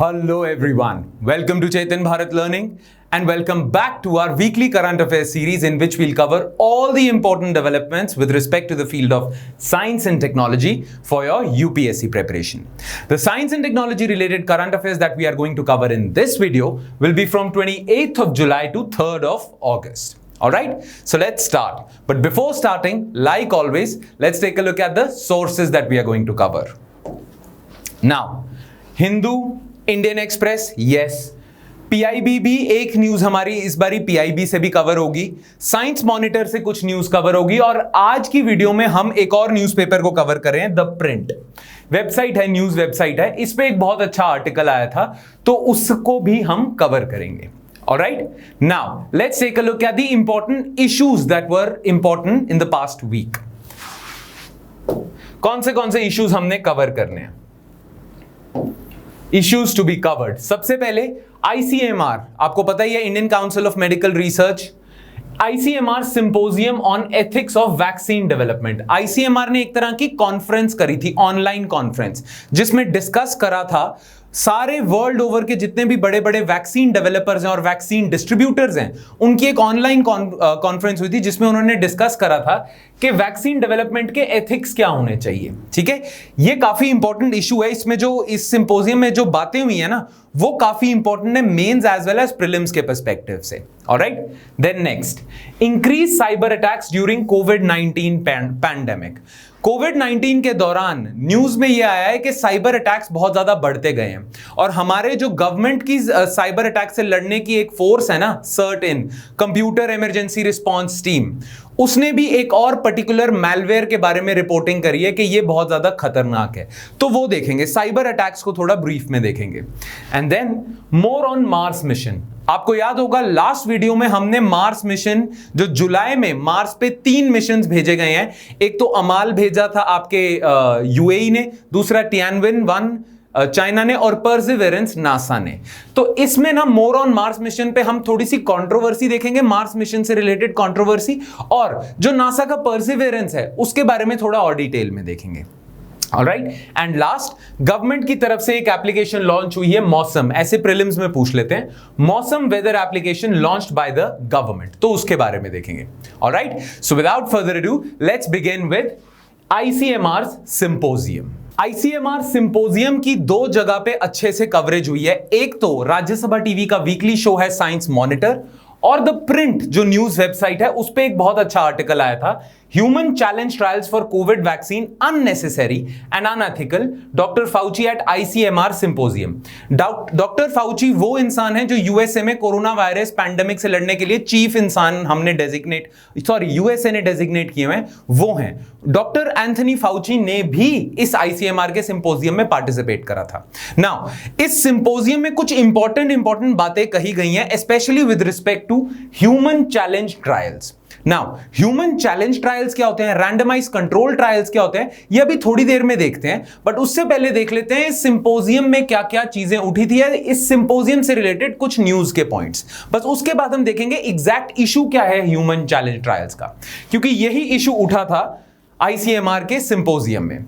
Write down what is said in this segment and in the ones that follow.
Hello everyone, welcome to Chetan Bharat Learning and welcome back to our weekly current affairs series in which we'll cover all the important developments with respect to the field of science and technology for your UPSC preparation. The science and technology related current affairs that we are going to cover in this video will be from 28th of July to 3rd of August. Alright, so let's start. But before starting, like always, let's take a look at the sources that we are going to cover. Now, Hindu, Indian express, yes, PIB भी एक news हमारी इस बारी PIB से भी cover होगी, science monitor से कुछ न्यूज कवर होगी और आज की वीडियो में हम एक और न्यूज़पेपर को कवर कर रहे हैं, द प्रिंट वेबसाइट है, न्यूज वेबसाइट है, इस पे एक बहुत अच्छा आर्टिकल आया था तो उसको भी हम कवर करेंगे. Alright, now let's take a look at the important issues that were important in the past week. कौन से इश्यूज हमने कवर करने हैं? Issues to be covered. सबसे पहले ICMR, आपको पता ही है, Indian council of medical research, ICMR symposium on ethics of vaccine development. ICMR ने एक तरह की कॉन्फ्रेंस करी थी, ऑनलाइन कॉन्फ्रेंस, जिसमें डिस्कस करा था सारे वर्ल्ड ओवर के जितने भी बड़े बड़े वैक्सीन डेवलपर्स हैं और वैक्सीन डिस्ट्रीब्यूटर्स हैं, उनकी एक ऑनलाइन कॉन्फ्रेंस हुई थी जिसमें उन्होंने डिस्कस करा था कि वैक्सीन डेवलपमेंट के एथिक्स क्या होने चाहिए. ठीक है, ये काफी इंपॉर्टेंट इशू है. इसमें जो इस सिंपोजियम में जो बातें हुई है ना, वो काफी इंपॉर्टेंट है mains as well as prelims के पर्सपेक्टिव से. Alright, then next, increase cyber attacks during कोविड-19 पैंडेमिक. कोविड-19 के दौरान न्यूज में यह आया है कि साइबर अटैक्स बहुत ज्यादा बढ़ते गए हैं और हमारे जो गवर्नमेंट की साइबर अटैक से लड़ने की एक फोर्स है ना, CERT computer emergency response team, उसने भी एक और पर्टिकुलर मैलवेयर के बारे में रिपोर्टिंग करी है कि ये बहुत ज्यादा खतरनाक है. तो वो देखेंगे, साइबर अटैक्स को थोड़ा ब्रीफ में देखेंगे. And then more on Mars mission. आपको याद होगा लास्ट वीडियो में हमने मार्स मिशन, जो जुलाई में मार्स पे 3 मिशंस भेजे गए हैं. एक तो अमाल भेजा था आपके यूएई ने, दूसरा टियानविन 1 चाइना ने और परसिवेरेंस नासा ने. तो इसमें ना मोर ऑन मार्स मिशन पे हम थोड़ी सी कंट्रोवर्सी देखेंगे, मार्स मिशन से रिलेटेड कंट्रोवर्सी, और जो नासा का परसिवेरेंस है उसके बारे में थोड़ा और डिटेल में देखेंगे. ऑलराइट, एंड लास्ट, गवर्नमेंट की तरफ से एक एप्लीकेशन लॉन्च हुई है, मौसम. ऐसे प्रीलिम्स में पूछ लेते हैं, Mausam weather application launched by the government, तो उसके बारे में देखेंगे. Alright, so without further ado let's begin with ICMR symposium. ICMR symposium की 2 जगह पे अच्छे से कवरेज हुई है. एक तो राज्यसभा टीवी का वीकली शो है साइंस मॉनिटर, और द प्रिंट जो न्यूज वेबसाइट है उस पे एक बहुत अच्छा आर्टिकल आया था, human challenge trials for covid vaccine unnecessary and unethical, doctor Fauci at ICMR symposium. Doctor Fauci वो इंसान है जो यूएसए में कोरोना वायरस पैंडेमिक से लड़ने के लिए चीफ इंसान हमने यूएसए ने डेजिग्नेट किए हैं, वो हैं. डॉक्टर एंथनी फाउची ने भी इस ICMR के सिंपोजियम में पार्टिसिपेट करा था. नाउ इस सिंपोजियम में कुछ इंपॉर्टेंट बातें कही गई हैं, specially with respect to human challenge trials. Now human challenge trials क्या होते हैं, रैंडमाइज कंट्रोल ट्रायल्स क्या होते हैं, ये अभी थोड़ी देर में देखते हैं. बट उससे पहले देख लेते हैं इस सिंपोजियम में क्या क्या चीजें उठी थी, इस सिंपोजियम से रिलेटेड कुछ न्यूज के पॉइंट्स. बस उसके बाद हम देखेंगे एग्जैक्ट इशू क्या है ह्यूमन चैलेंज ट्रायल्स का, क्योंकि यही इशू उठा था ICMR के सिंपोजियम में.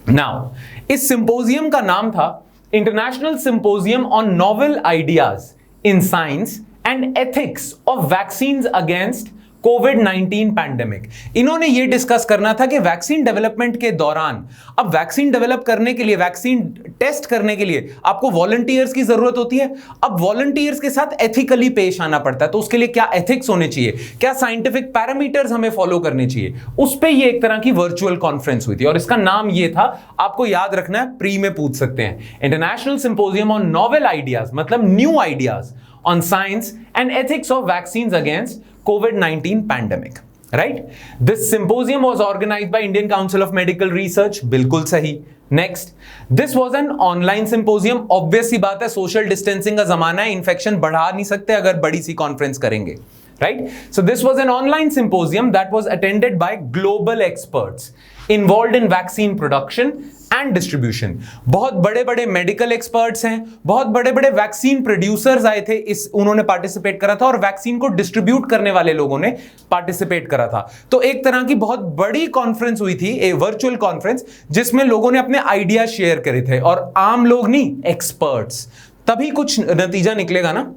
नाउ इस सिंपोजियम का नाम था international symposium on novel ideas in science and ethics of vaccines against covid pandemic. इन्होंने यह डिस्कस करना था कि वैक्सीन डेवलपमेंट के दौरान, अब वैक्सीन डेवलप करने के लिए, वैक्सीन टेस्ट करने के लिए आपको वॉलंटियर्स की जरूरत होती है. अब वॉलंटियर्स के साथ एथिकली पेश आना पड़ता है, तो उसके लिए क्या एथिक्स होने चाहिए, क्या साइंटिफिक पैरामीटर्स हमें फॉलो करने चाहिए, उस पे ये एक तरह की वर्चुअल कॉन्फ्रेंस हुई थी और इसका नाम ये था, आपको याद रखना है, प्री में पूछ सकते हैं, international symposium on novel ideas, मतलब new ideas on science and ethics of vaccines against COVID-19 pandemic. Right? This symposium was organized by Indian Council of Medical Research. बिल्कुल सही. Next, this was an online symposium. Obvious सी बात है, social distancing का जमाना है, infection बढ़ा नहीं सकते अगर बड़ी सी conference करेंगे. Right? So this was an online symposium that was attended by global experts involved in vaccine production and distribution. बहुत बड़े बड़े मेडिकल एक्सपर्ट्स हैं, बहुत बड़े बड़े वैक्सीन प्रोड्यूसर्स आए थे, उन्होंने पार्टिसिपेट करा था, और वैक्सीन को डिस्ट्रीब्यूट करने वाले लोगों ने पार्टिसिपेट करा था. तो एक तरह की बहुत बड़ी कॉन्फ्रेंस हुई थी, एक वर्चुअल कॉन्फ्रेंस, जिसमें लोगों ने अपने आइडिया शेयर करे थे, और आम लोग नहीं, एक्सपर्ट्स. तभी कुछ नतीजा निकलेगा ना।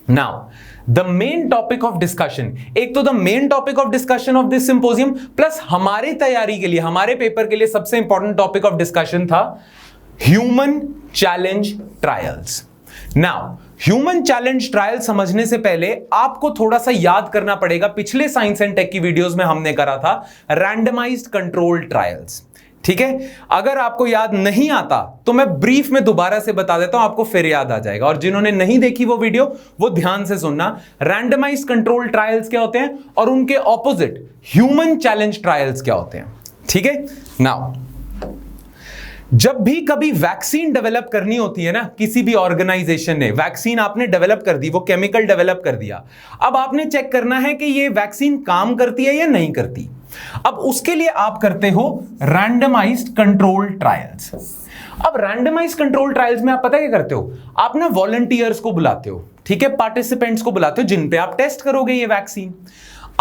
Now the main topic of discussion, एक तो the main topic of discussion of this symposium plus हमारे तैयारी के लिए, हमारे पेपर के लिए सबसे इंपॉर्टेंट टॉपिक ऑफ डिस्कशन था human challenge trials. Now human challenge trial समझने से पहले आपको थोड़ा सा याद करना पड़ेगा, पिछले साइंस एंड टेक की वीडियोस में हमने करा था रैंडमाइज्ड कंट्रोल्ड ट्रायल्स। ठीक है, अगर आपको याद नहीं आता तो मैं ब्रीफ में दोबारा से बता देता हूं, आपको फिर याद आ जाएगा। और जिन्होंने नहीं देखी वो वीडियो, वो ध्यान से सुनना। रैंडमाइज्ड कंट्रोल ट्रायल्स क्या होते हैं और उनके ऑपोजिट ह्यूमन चैलेंज ट्रायल्स क्या होते हैं। ठीक है, नाउ जब भी कभी वैक्सीन डेवलप करनी होती है ना, किसी भी ऑर्गेनाइजेशन ने वैक्सीन आपने डेवलप कर दी, वो केमिकल डेवलप कर दिया, अब आपने चेक करना है कि ये वैक्सीन काम करती है या नहीं करती। अब उसके लिए आप करते हो रैंडमाइज्ड कंट्रोल ट्रायल्स। अब रैंडमाइज्ड कंट्रोल ट्रायल्स में आप पता क्या करते हो, आप ना वॉलंटियर्स को बुलाते हो, ठीक है, पार्टिसिपेंट्स को बुलाते हो जिन पे आप टेस्ट करोगे ये वैक्सीन।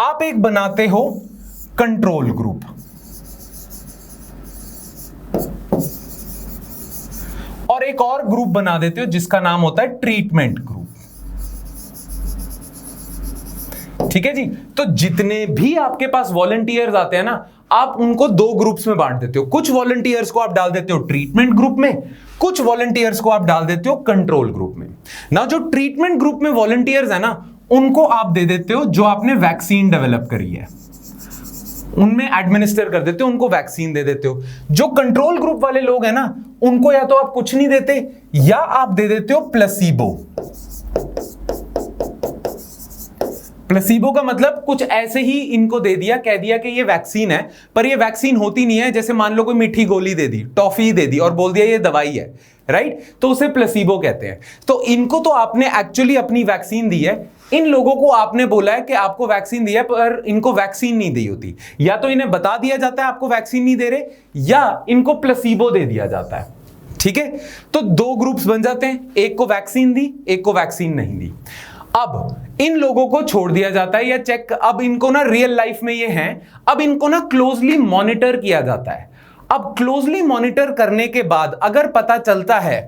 आप एक बनाते हो कंट्रोल ग्रुप, और एक और ग्रुप बना देते हो जिसका नाम होता है ट्रीटमेंट ग्रुप। ठीक है जी, तो जितने भी आपके पास वॉलंटियर्स आते हैं ना, आप उनको दो ग्रुप्स में बांट देते हो। कुछ वॉलंटियर्स को आप डाल देते हो ट्रीटमेंट ग्रुप में, कुछ वॉलंटियर्स को आप डाल देते हो कंट्रोल ग्रुप में। ना जो ट्रीटमेंट ग्रुप में वॉलंटियर्स है ना, उनको आप दे देते हो जो आपने वैक्सीन डेवलप करी है, उनमें एडमिनिस्टर कर देते हो, उनको वैक्सीन दे देते हो। जो कंट्रोल ग्रुप वाले लोग हैं ना, उनको या तो आप कुछ नहीं देते या आप दे देते हो प्लेसिबो। प्लेसिबो का मतलब कुछ ऐसे ही इनको दे दिया, कह दिया कि ये वैक्सीन है, पर ये वैक्सीन होती नहीं है। जैसे मान लो कोई मीठी गोली दे दी, टॉफी दे दी और बोल दिया ये दवाई है, राइट, तो उसे प्लेसिबो कहते हैं। तो इनको तो आपने एक्चुअली अपनी वैक्सीन दी है, इन लोगों को आपने बोला है कि आपको वैक्सीन दी है, पर इनको वैक्सीन नहीं दी होती। या तो इन्हें बता दिया जाता है आपको वैक्सीन नहीं दे रहे, या इनको प्लेसिबो दे दिया जाता है। ठीक है, तो दो ग्रुप्स बन जाते हैं, एक को वैक्सीन दी, एक को वैक्सीन नहीं दी। अब इन लोगों को छोड़ दिया जाता है या चेक, अब इनको ना रियल लाइफ में ये हैं, अब इनको ना क्लोजली मॉनिटर किया जाता है। अब क्लोजली मॉनिटर करने के बाद अगर पता चलता है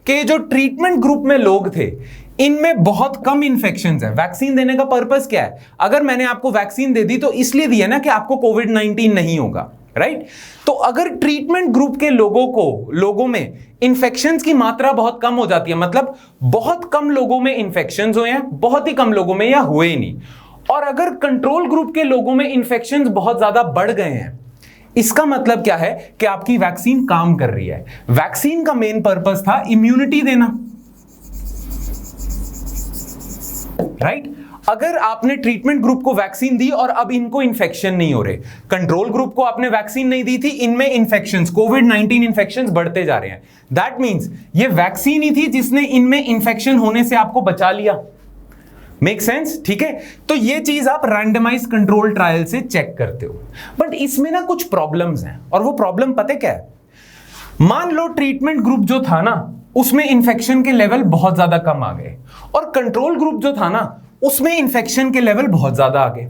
कि जो ट्रीटमेंट ग्रुप में लोग थे इनमें बहुत कम इंफेक्शंस है, वैक्सीन देने का पर्पस क्या है, अगर मैंने आपको वैक्सीन दे दी तो इसलिए दी है ना कि आपको कोविड-19 नहीं होगा, राइट। तो अगर ट्रीटमेंट ग्रुप के लोगों में इंफेक्शंस की मात्रा बहुत कम हो जाती है, मतलब बहुत कम लोगों में इंफेक्शंस हुए हैं, बहुत ही कम लोगों में या हुए ही नहीं, और अगर कंट्रोल ग्रुप के लोगों में इंफेक्शंस बहुत ज्यादा बढ़ गए हैं, इसका मतलब क्या है कि आपकी वैक्सीन काम कर रही है। वैक्सीन का मेन पर्पस था इम्यूनिटी देना, राइट। अगर आपने ट्रीटमेंट ग्रुप को वैक्सीन दी और अब इनको इंफेक्शन नहीं हो रहे, कंट्रोल ग्रुप को आपने वैक्सीन नहीं दी थी, इनमें इंफेक्शंस, कोविड-19 इंफेक्शंस बढ़ते जा रहे हैं, दैट मींस ये वैक्सीन ही थी जिसने इनमें इंफेक्शन होने से आपको बचा लिया। मेक सेंस, ठीक है। तो ये चीज आप रैंडमाइज कंट्रोल ट्रायल से चेक करते हो, बट इसमें ना कुछ प्रॉब्लम्स हैं, और वो प्रॉब्लम पता क्या है। मान लो ट्रीटमेंट ग्रुप जो था ना, उसमें इंफेक्शन के लेवल बहुत ज्यादा कम आ गए, और कंट्रोल ग्रुप जो था ना, उसमें इंफेक्शन के लेवल बहुत ज्यादा आ गए।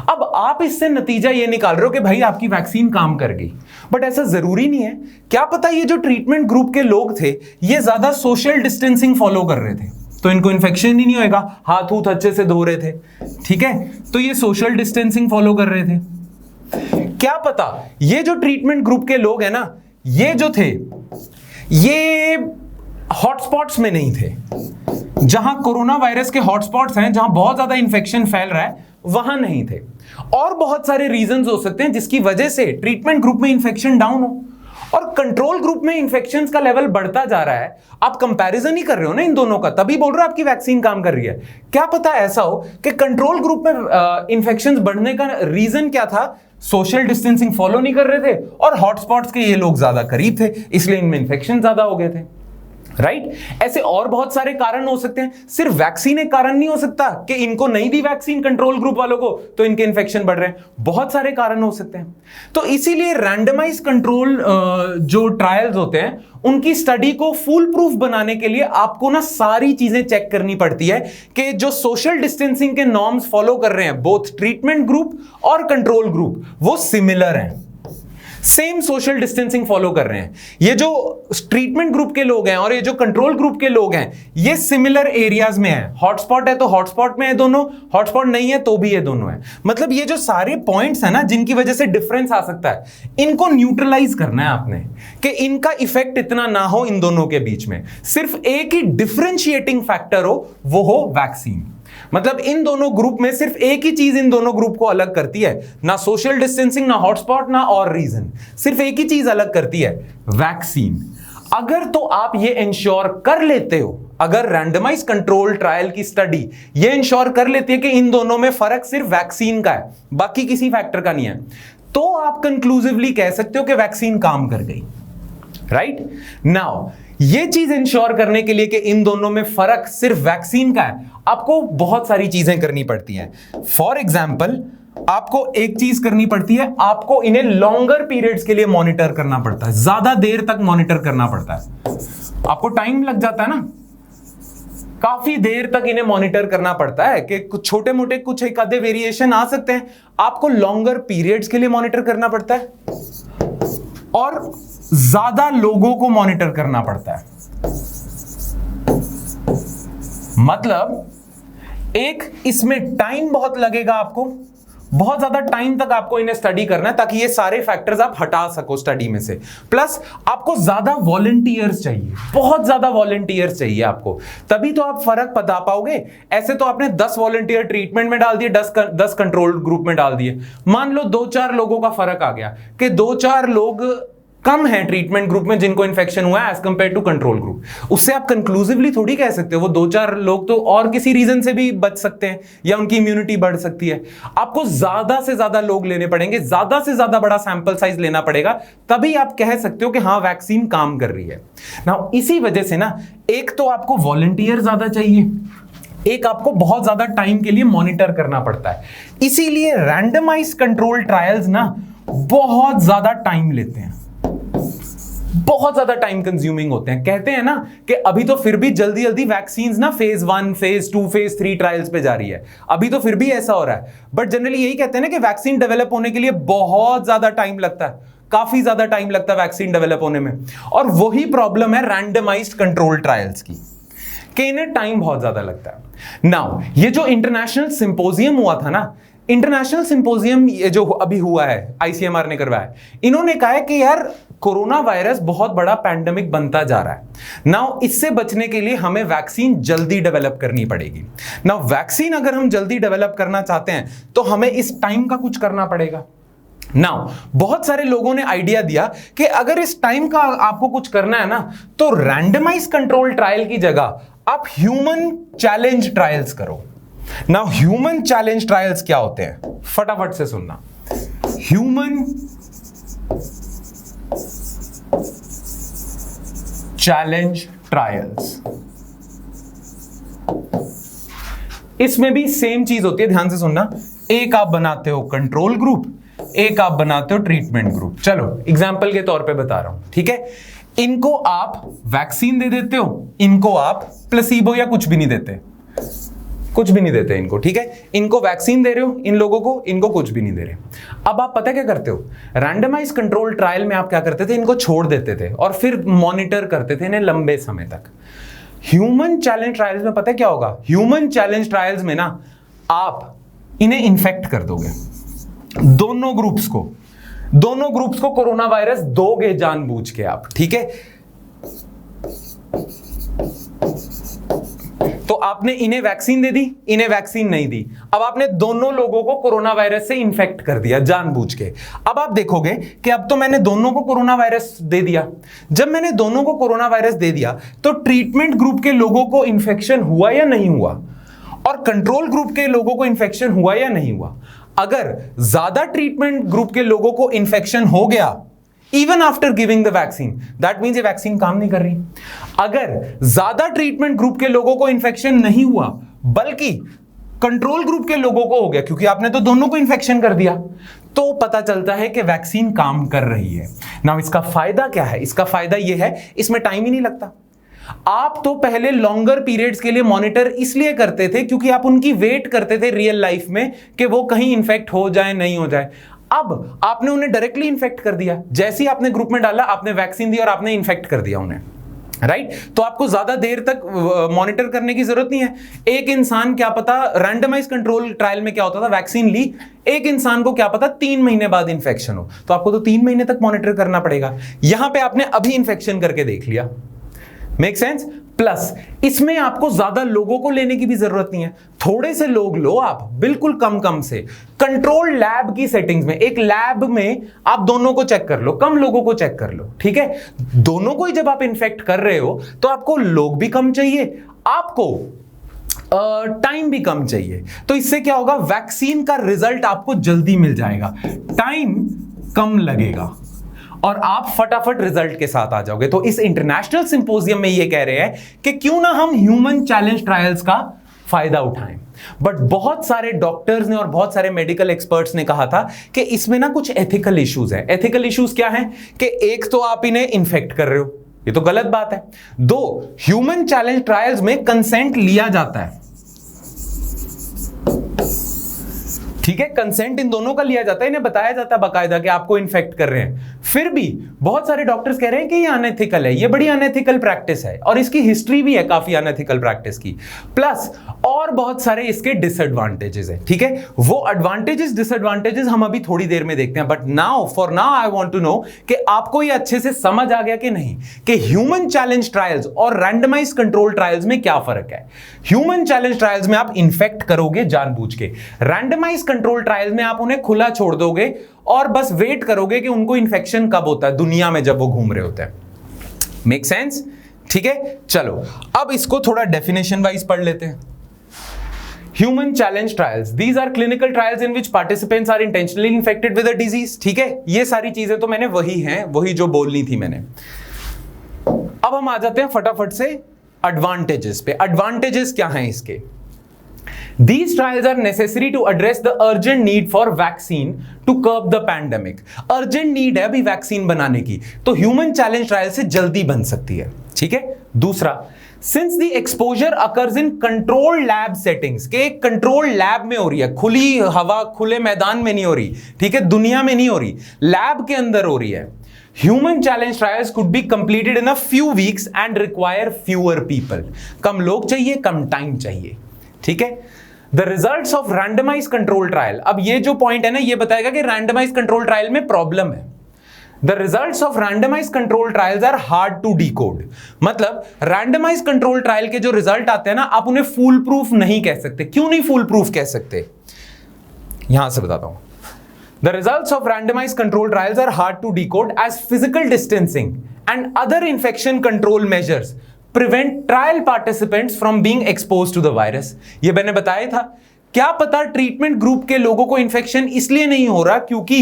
अब आप इससे नतीजा ये निकाल रहे हो कि भाई आपकी वैक्सीन काम कर गई, बट ऐसा जरूरी नहीं है। क्या पता ये जो ट्रीटमेंट ग्रुप के लोग थे ये ज्यादा सोशल डिस्टेंसिंग फॉलो कर रहे थे, तो इनको इन्फेक्शन ही नहीं होएगा, हाथ हूथ अच्छे से धो रहे थे, ठीक है, तो ये सोशल डिस्टेंसिंग फॉलो कर रहे थे। क्या पता ये जो ट्रीटमेंट ग्रुप के लोग हैं ना, ये जो थे ये हॉटस्पॉट्स में नहीं थे, जहां कोरोना वायरस के हॉटस्पॉट्स हैं, जहां बहुत ज्यादा इंफेक्शन फैल रहा है, वहां नहीं थे। और बहुत सारे रीजंस हो सकते हैं जिसकी वजह से ट्रीटमेंट ग्रुप में इंफेक्शन डाउन हो और कंट्रोल ग्रुप में इंफेक्शंस का लेवल बढ़ता जा रहा है। आप कंपैरिजन ही कर रहे हो ना इन दोनों का, तभी बोल रहे हो आपकी वैक्सीन काम कर रही है। क्या पता ऐसा हो कि कंट्रोल ग्रुप में इंफेक्शंस बढ़ने का रीजन क्या था, सोशल डिस्टेंसिंग फॉलो नहीं कर रहे थे और हॉटस्पॉट्स के ये लोग ज्यादा करीब थे, इसलिए इनमें इंफेक्शन ज्यादा हो गए थे, राइट। ऐसे और बहुत सारे कारण हो सकते हैं, सिर्फ वैक्सीन एक कारण नहीं हो सकता कि इनको नहीं दी वैक्सीन कंट्रोल ग्रुप वालों को तो इनके इन्फेक्शन बढ़ रहे हैं, बहुत सारे कारण हो सकते हैं। तो इसीलिए रैंडमाइज कंट्रोल जो ट्रायल्स होते हैं उनकी स्टडी को फुल प्रूफ बनाने के लिए आपको ना सारी चीजें चेक करनी पड़ती है कि जो सोशल डिस्टेंसिंग के नॉर्म्स फॉलो कर रहे हैं बोथ ट्रीटमेंट ग्रुप और कंट्रोल ग्रुप, वो सिमिलर हैं। सेम सोशल डिस्टेंसिंग फॉलो कर रहे हैं। ये जो ट्रीटमेंट ग्रुप के लोग हैं और ये जो कंट्रोल ग्रुप के लोग हैं, ये सिमिलर एरियाज में है। हॉटस्पॉट है तो हॉटस्पॉट में है दोनों, हॉटस्पॉट नहीं है तो भी ये दोनों है। मतलब ये जो सारे पॉइंट्स है ना जिनकी वजह से डिफरेंस आ सकता है, इनको न्यूट्रलाइज करना है आपने, कि इनका इफेक्ट इतना ना हो इन दोनों के बीच में। सिर्फ एक ही डिफरेंशिएटिंग फैक्टर हो, वो हो वैक्सीन। मतलब इन दोनों ग्रुप में सिर्फ एक ही चीज इन दोनों ग्रुप को अलग करती है, ना सोशल डिस्टेंसिंग, ना हॉटस्पॉट, ना और रीजन। सिर्फ एक ही चीज अलग करती है, वैक्सीन। अगर तो आप ये इंश्योर कर लेते हो, अगर रैंडमाइज कंट्रोल ट्रायल की स्टडी ये इंश्योर कर लेती है कि इन दोनों में फर्क सिर्फ वैक्सीन का है, बाकी किसी फैक्टर का नहीं है, तो आप कंक्लूसिवली कह सकते हो कि वैक्सीन काम कर गई। राइट नाउ ये चीज इंश्योर करने के लिए कि इन दोनों में फर्क सिर्फ वैक्सीन का है, आपको बहुत सारी चीजें करनी पड़ती हैं। फॉर एग्जाम्पल, आपको एक चीज करनी पड़ती है, आपको इन्हें लॉन्गर पीरियड्स के लिए मॉनिटर करना पड़ता है, ज्यादा देर तक मॉनिटर करना पड़ता है। आपको टाइम लग जाता है ना, काफी देर तक इन्हें मॉनिटर करना पड़ता है कि कुछ छोटे मोटे कुछ एक आधे वेरिएशन आ सकते हैं, आपको लॉन्गर पीरियड्स के लिए मॉनिटर करना पड़ता है और ज्यादा लोगों को मॉनिटर करना पड़ता है। मतलब एक इसमें टाइम बहुत लगेगा, आपको बहुत ज्यादा टाइम तक आपको इन्हें स्टडी करना है ताकि ये सारे फैक्टर्स आप हटा सको स्टडी में से। प्लस आपको ज्यादा वॉलंटियर्स चाहिए, बहुत ज्यादा वॉलंटियर्स चाहिए आपको, तभी तो आप फर्क बता पाओगे। ऐसे तो आपने 10 वॉलंटियर ट्रीटमेंट में डाल दिए, 10 कंट्रोल ग्रुप में डाल दिए। मान लो 2-4 लोगों का फर्क आ गया कि 2-4 लोग कम है ट्रीटमेंट ग्रुप में जिनको इन्फेक्शन हुआ है as compare to control group, उससे आप कंक्लूसिवली थोड़ी कह सकते हो वो 2-4 लोग तो और किसी रीजन से भी बच सकते हैं या उनकी इम्यूनिटी बढ़ सकती है। आपको ज्यादा से ज्यादा लोग लेने पड़ेंगे, ज्यादा से ज्यादा बड़ा सैंपल साइज लेना पड़ेगा, तभी आप कह सकते हो कि हाँ वैक्सीन काम कर रही है ना। इसी वजह से ना, एक तो आपको वॉलंटियर ज्यादा चाहिए, एक आपको बहुत ज्यादा टाइम के लिए मॉनिटर करना पड़ता है। इसीलिए रैंडमाइज कंट्रोल ट्रायल्स ना बहुत ज्यादा टाइम लेते हैं, बहुत ज्यादा टाइम कंज्यूमिंग होते हैं। कहते हैं ना कि अभी तो फिर भी जल्दी जल्दी वैक्सीन्स ना फेज 1, फेज 2, फेज 3 ट्रायल्स पे जा रही है, अभी तो फिर भी ऐसा हो रहा है। बट जनरली यही कहते हैं ना कि वैक्सीन डेवलप होने के लिए बहुत ज्यादा टाइम लगता है, काफी ज्यादा टाइम लगता है वैक्सीन डेवलप होने में। और वही प्रॉब्लम है रैंडमाइज्ड कंट्रोल ट्रायल्स की, कि इन्हें टाइम बहुत ज्यादा लगता है। नाउ ये जो इंटरनेशनल सिंपोजियम हुआ था ना, इंटरनेशनल सिंपोजियम ये जो अभी हुआ है, आईसीएमआर ने करवाया, इन्होंने कहा है कि यार कोरोना वायरस बहुत बड़ा पैंडेमिक बनता जा रहा है। नाउ इससे बचने के लिए हमें वैक्सीन जल्दी डेवलप करनी पड़ेगी। नाउ वैक्सीन अगर हम जल्दी डेवलप करना चाहते हैं तो हमें इस टाइम का कुछ करना पड़ेगा। नाउ बहुत सारे लोगों ने आइडिया दिया कि अगर इस टाइम का आपको कुछ करना है ना, तो रैंडमाइज कंट्रोल ट्रायल की जगह आप ह्यूमन चैलेंज ट्रायल्स करो। नाउ ह्यूमन चैलेंज ट्रायल्स क्या होते हैं, फटाफट से सुनना। ह्यूमन चैलेंज ट्रायल्स, इसमें भी सेम चीज होती है, ध्यान से सुनना। एक आप बनाते हो कंट्रोल ग्रुप, एक आप बनाते हो ट्रीटमेंट ग्रुप। चलो एग्जांपल के तौर पे बता रहा हूं, ठीक है। इनको आप वैक्सीन दे देते हो, इनको आप प्लेसिबो या कुछ भी नहीं देते, कुछ भी नहीं देते इनको, ठीक है। इनको वैक्सीन दे रहे हो इन लोगों को, इनको कुछ भी नहीं दे रहे। अब आप पता क्या करते हो, रैंडमाइज कंट्रोल ट्रायल में आप क्या करते थे, इनको छोड़ देते थे और फिर मॉनिटर करते थे इन्हें लंबे समय तक। ह्यूमन चैलेंज ट्रायल्स में पता क्या होगा, ह्यूमन चैलेंज ट्रायल्स में ना आप इन्हें इन्फेक्ट कर दोगे, दोनों ग्रुप्स को कोरोना वायरस दोगे जानबूझ के आप, ठीक है। तो आपने इन्हें वैक्सीन दे दी, इन्हें वैक्सीन नहीं दी, अब आपने दोनों लोगों को कोरोना वायरस से इन्फेक्ट कर दिया जानबूझ के। अब आप देखोगे कि अब तो मैंने दोनों को कोरोना वायरस दे दिया। जब मैंने दोनों को कोरोना वायरस दे दिया तो ट्रीटमेंट ग्रुप के लोगों को इन्फेक्शन हुआ या नहीं हुआ, और कंट्रोल ग्रुप के लोगों को इन्फेक्शन हुआ या नहीं हुआ। अगर ज्यादा ट्रीटमेंट ग्रुप के लोगों को इन्फेक्शन हो गया even after giving the vaccine, that means ये वैक्सीन काम नहीं कर रही। अगर ज्यादा ट्रीटमेंट ग्रुप के लोगों को इन्फेक्शन नहीं हुआ बल्कि कंट्रोल ग्रुप के लोगों को हो गया, क्योंकि आपने तो दोनों को इन्फेक्शन कर दिया, तो पता चलता है कि वैक्सीन काम कर रही है। नाउ इसका फायदा क्या है, इसका फायदा यह है इसमें टाइम ही नहीं लगता। आप तो पहले लॉन्गर पीरियड्स के लिए मॉनिटर इसलिए करते थे क्योंकि आप उनकी वेट करते थे रियल लाइफ में कि वो कहीं इन्फेक्ट हो जाए नहीं हो जाए। अब आपने उन्हें डायरेक्टली इन्फेक्ट कर दिया, जैसे ही आपने ग्रुप में डाला, आपने वैक्सीन दी और आपने इन्फेक्ट कर दिया उन्हें, राइट? तो आपको ज्यादा देर तक मॉनिटर करने की जरूरत नहीं है। एक इंसान, क्या पता, रैंडमाइज कंट्रोल ट्रायल में क्या होता था, वैक्सीन ली, एक इंसान को क्या पता 3 महीने बाद इंफेक्शन हो, तो आपको तो 3 महीने तक मॉनिटर करना पड़ेगा। यहां पे आपने अभी इंफेक्शन करके देख लिया, मेक सेंस? प्लस इसमें आपको ज्यादा लोगों को लेने की भी जरूरत नहीं है, थोड़े से लोग लो आप, बिल्कुल कम से। कंट्रोल लैब की सेटिंग्स में, एक लैब में आप दोनों को चेक कर लो, कम लोगों को चेक कर लो, ठीक है? दोनों को ही जब आप इन्फेक्ट कर रहे हो तो आपको लोग भी कम चाहिए, आपको टाइम भी कम चाहिए। तो इससे क्या होगा, वैक्सीन का रिजल्ट आपको जल्दी मिल जाएगा, टाइम कम लगेगा और आप फटाफट रिजल्ट के साथ आ जाओगे। तो इस इंटरनेशनल सिंपोजियम में ये कह रहे हैं कि क्यों ना हम ह्यूमन चैलेंज ट्रायल्स का फायदा उठाएं। बट बहुत सारे डॉक्टर्स ने और बहुत सारे मेडिकल एक्सपर्ट्स ने कहा था कि इसमें ना कुछ एथिकल इश्यूज हैं। एथिकल इश्यूज क्या हैं कि एक तो आप इन्हें इन्फेक्ट कर रहे हो, ये तो गलत बात है। 2, ह्यूमन चैलेंज ट्रायल्स में कंसेंट लिया जाता है, ठीक है? कंसेंट इन दोनों का लिया जाता है, इन्हें बताया जाता है बाकायदा कि आपको इन्फेक्ट कर रहे हैं। फिर भी बहुत सारे डॉक्टर्स कह रहे हैं कि ये अनएथिकल है, ये बड़ी अनएथिकल प्रैक्टिस है और इसकी हिस्ट्री भी है काफी अनएथिकल प्रैक्टिस की। प्लस और बहुत सारे इसके डिसएडवांटेजेस हैं, ठीक है? वो एडवांटेजेस डिसएडवांटेजेस हम अभी थोड़ी देर में देखते हैं। But now, for now I want to know कि आपको ये अच्छे से समझ आ गया कि नहीं कि ह्यूमन चैलेंज ट्रायल्स और रैंडमाइज कंट्रोल ट्रायल्स में क्या फर्क है। ह्यूमन चैलेंज ट्रायल्स में आप इन्फेक्ट करोगे जानबूझ के, रैंडमाइज कंट्रोल ट्रायल्स में आप उन्हें खुला छोड़ दोगे और बस वेट करोगे कि उनको इन्फेक्शन कब होता है दुनिया में जब वो घूम रहे होते हैं। Make sense? ठीक है, चलो अब इसको थोड़ा डेफिनेशन वाइज पढ़ लेते हैं। Human challenge trials, these are clinical trials in which participants are intentionally infected with a disease. ठीक है, ये सारी चीजें तो मैंने वही जो बोलनी थी मैंने। अब हम आ जाते हैं फटाफट से एडवांटेजेस पे। एडवांटेजेस क्या हैं इसके? These trials are necessary to address the urgent need for vaccine to curb the pandemic. Urgent need है अभी वैक्सीन बनाने की, तो ह्यूमन चैलेंज ट्रायल से जल्दी बन सकती है। ठीक है, दूसरा, since the exposure occurs in controlled lab settings, के कंट्रोल लैब में हो रही है, खुली हवा खुले मैदान में नहीं हो रही, ठीक है, दुनिया में नहीं हो रही, लैब के अंदर हो रही है। Human challenge trials could be completed in a few weeks and require fewer people. कम लोग चाहिए, कम टाइम चाहिए। ठीक है, the results of randomize control trial, अब ये जो पॉइंट है ना, ये बताएगा कि रैंडमाइज कंट्रोल ट्रायल में प्रॉब्लम है। The results of randomize control trials are hard to decode. मतलब रैंडमाइज कंट्रोल ट्रायल के जो रिजल्ट आते हैं ना, आप उन्हें फुल प्रूफ नहीं कह सकते। क्यों नहीं फुल प्रूफ कह सकते? यहां से बताता हूं। The results of randomized control trials are hard to decode as physical distancing and other infection control measures prevent trial participants from being exposed to the virus. ये मैंने बताया था, क्या पता ट्रीटमेंट ग्रुप के लोगों को इन्फेक्शन इसलिए नहीं हो रहा क्योंकि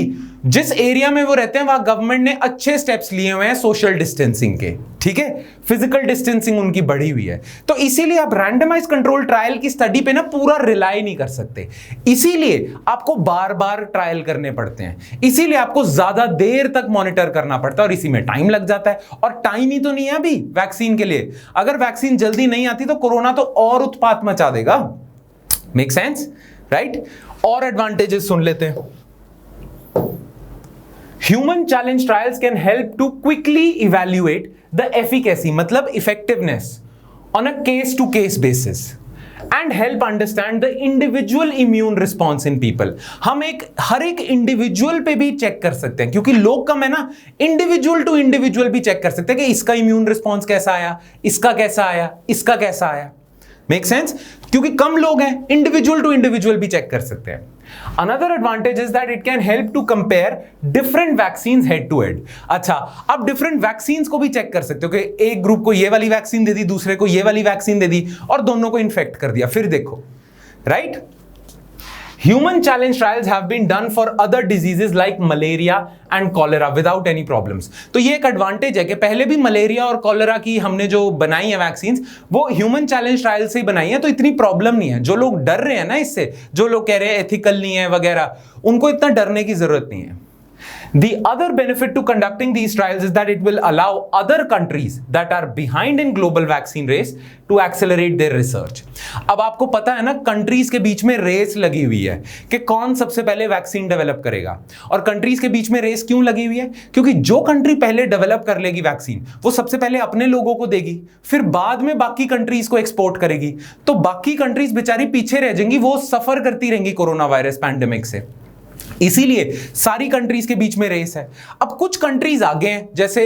जिस एरिया में वो रहते हैं वहां गवर्नमेंट ने अच्छे स्टेप्स लिए हुए हैं सोशल डिस्टेंसिंग के। ठीक है, फिजिकल डिस्टेंसिंग उनकी बढ़ी हुई है, तो इसीलिए आप रैंडमाइज कंट्रोल ट्रायल की स्टडी पे ना पूरा रिलाई नहीं कर सकते। इसीलिए आपको बार बार ट्रायल करने पड़ते हैं, इसीलिए आपको ज्यादा देर तक मॉनिटर करना पड़ता है और इसी में टाइम लग जाता है। और टाइम ही तो नहीं है अभी वैक्सीन के लिए। अगर वैक्सीन जल्दी नहीं आती तो कोरोना तो और उत्पात मचा देगा। Make sense, right? और एडवांटेजेस सुन लेते हैं। Human challenge trials can help to quickly evaluate the efficacy, मतलब effectiveness on a case to case basis and help understand the individual immune response in people. हम हर एक इंडिविजुअल पे भी चेक कर सकते हैं, क्योंकि लोग कम है ना, इंडिविजुअल टू इंडिविजुअल भी चेक कर सकते हैं कि इसका इम्यून रिस्पॉन्स कैसा आया, इसका कैसा आया, इसका कैसा आया। Make sense? क्योंकि कम लोग हैं, इंडिविजुअल टू इंडिविजुअल भी चेक कर सकते हैं। Another advantage is that it can help to compare different vaccines head to head. अच्छा, आप डिफरेंट वैक्सीन्स को भी चेक कर सकते हो कि एक ग्रुप को ये वाली वैक्सीन दे दी, दूसरे को ये वाली वैक्सीन दे दी और दोनों को इन्फेक्ट कर दिया, फिर देखो, right? Human challenge trials have been done for other diseases like malaria and cholera without any problems. तो ये एक एडवांटेज है कि पहले भी मलेरिया और कॉलेरा की हमने जो बनाई है वैक्सीन्स, वो ह्यूमन चैलेंज ट्रायल से ही बनाई है, तो इतनी प्रॉब्लम नहीं है। जो लोग डर रहे हैं ना इससे, जो लोग कह रहे हैं एथिकल नहीं है वगैरह, उनको इतना डरने की जरूरत नहीं है। The other benefit to conducting these trials is that it will allow other countries that are behind in global vaccine race to accelerate their research. अब आपको पता है ना, कंट्रीज के बीच में रेस लगी हुई है कि कौन सबसे पहले वैक्सीन डेवलप करेगा। और कंट्रीज के बीच में रेस क्यों लगी हुई है? क्योंकि जो कंट्री पहले डेवलप कर लेगी वैक्सीन, वो सबसे पहले अपने लोगों को देगी, फिर बाद में बाकी कंट्रीज को एक्सपोर्ट करेगी। तो बाकी कंट्रीज बेचारी पीछे रह जाएंगी, वो सफर करती रहेंगी कोरोना वायरस पैंडेमिक से। इसीलिए सारी कंट्रीज के बीच में रेस है। अब कुछ कंट्रीज आगे हैं, जैसे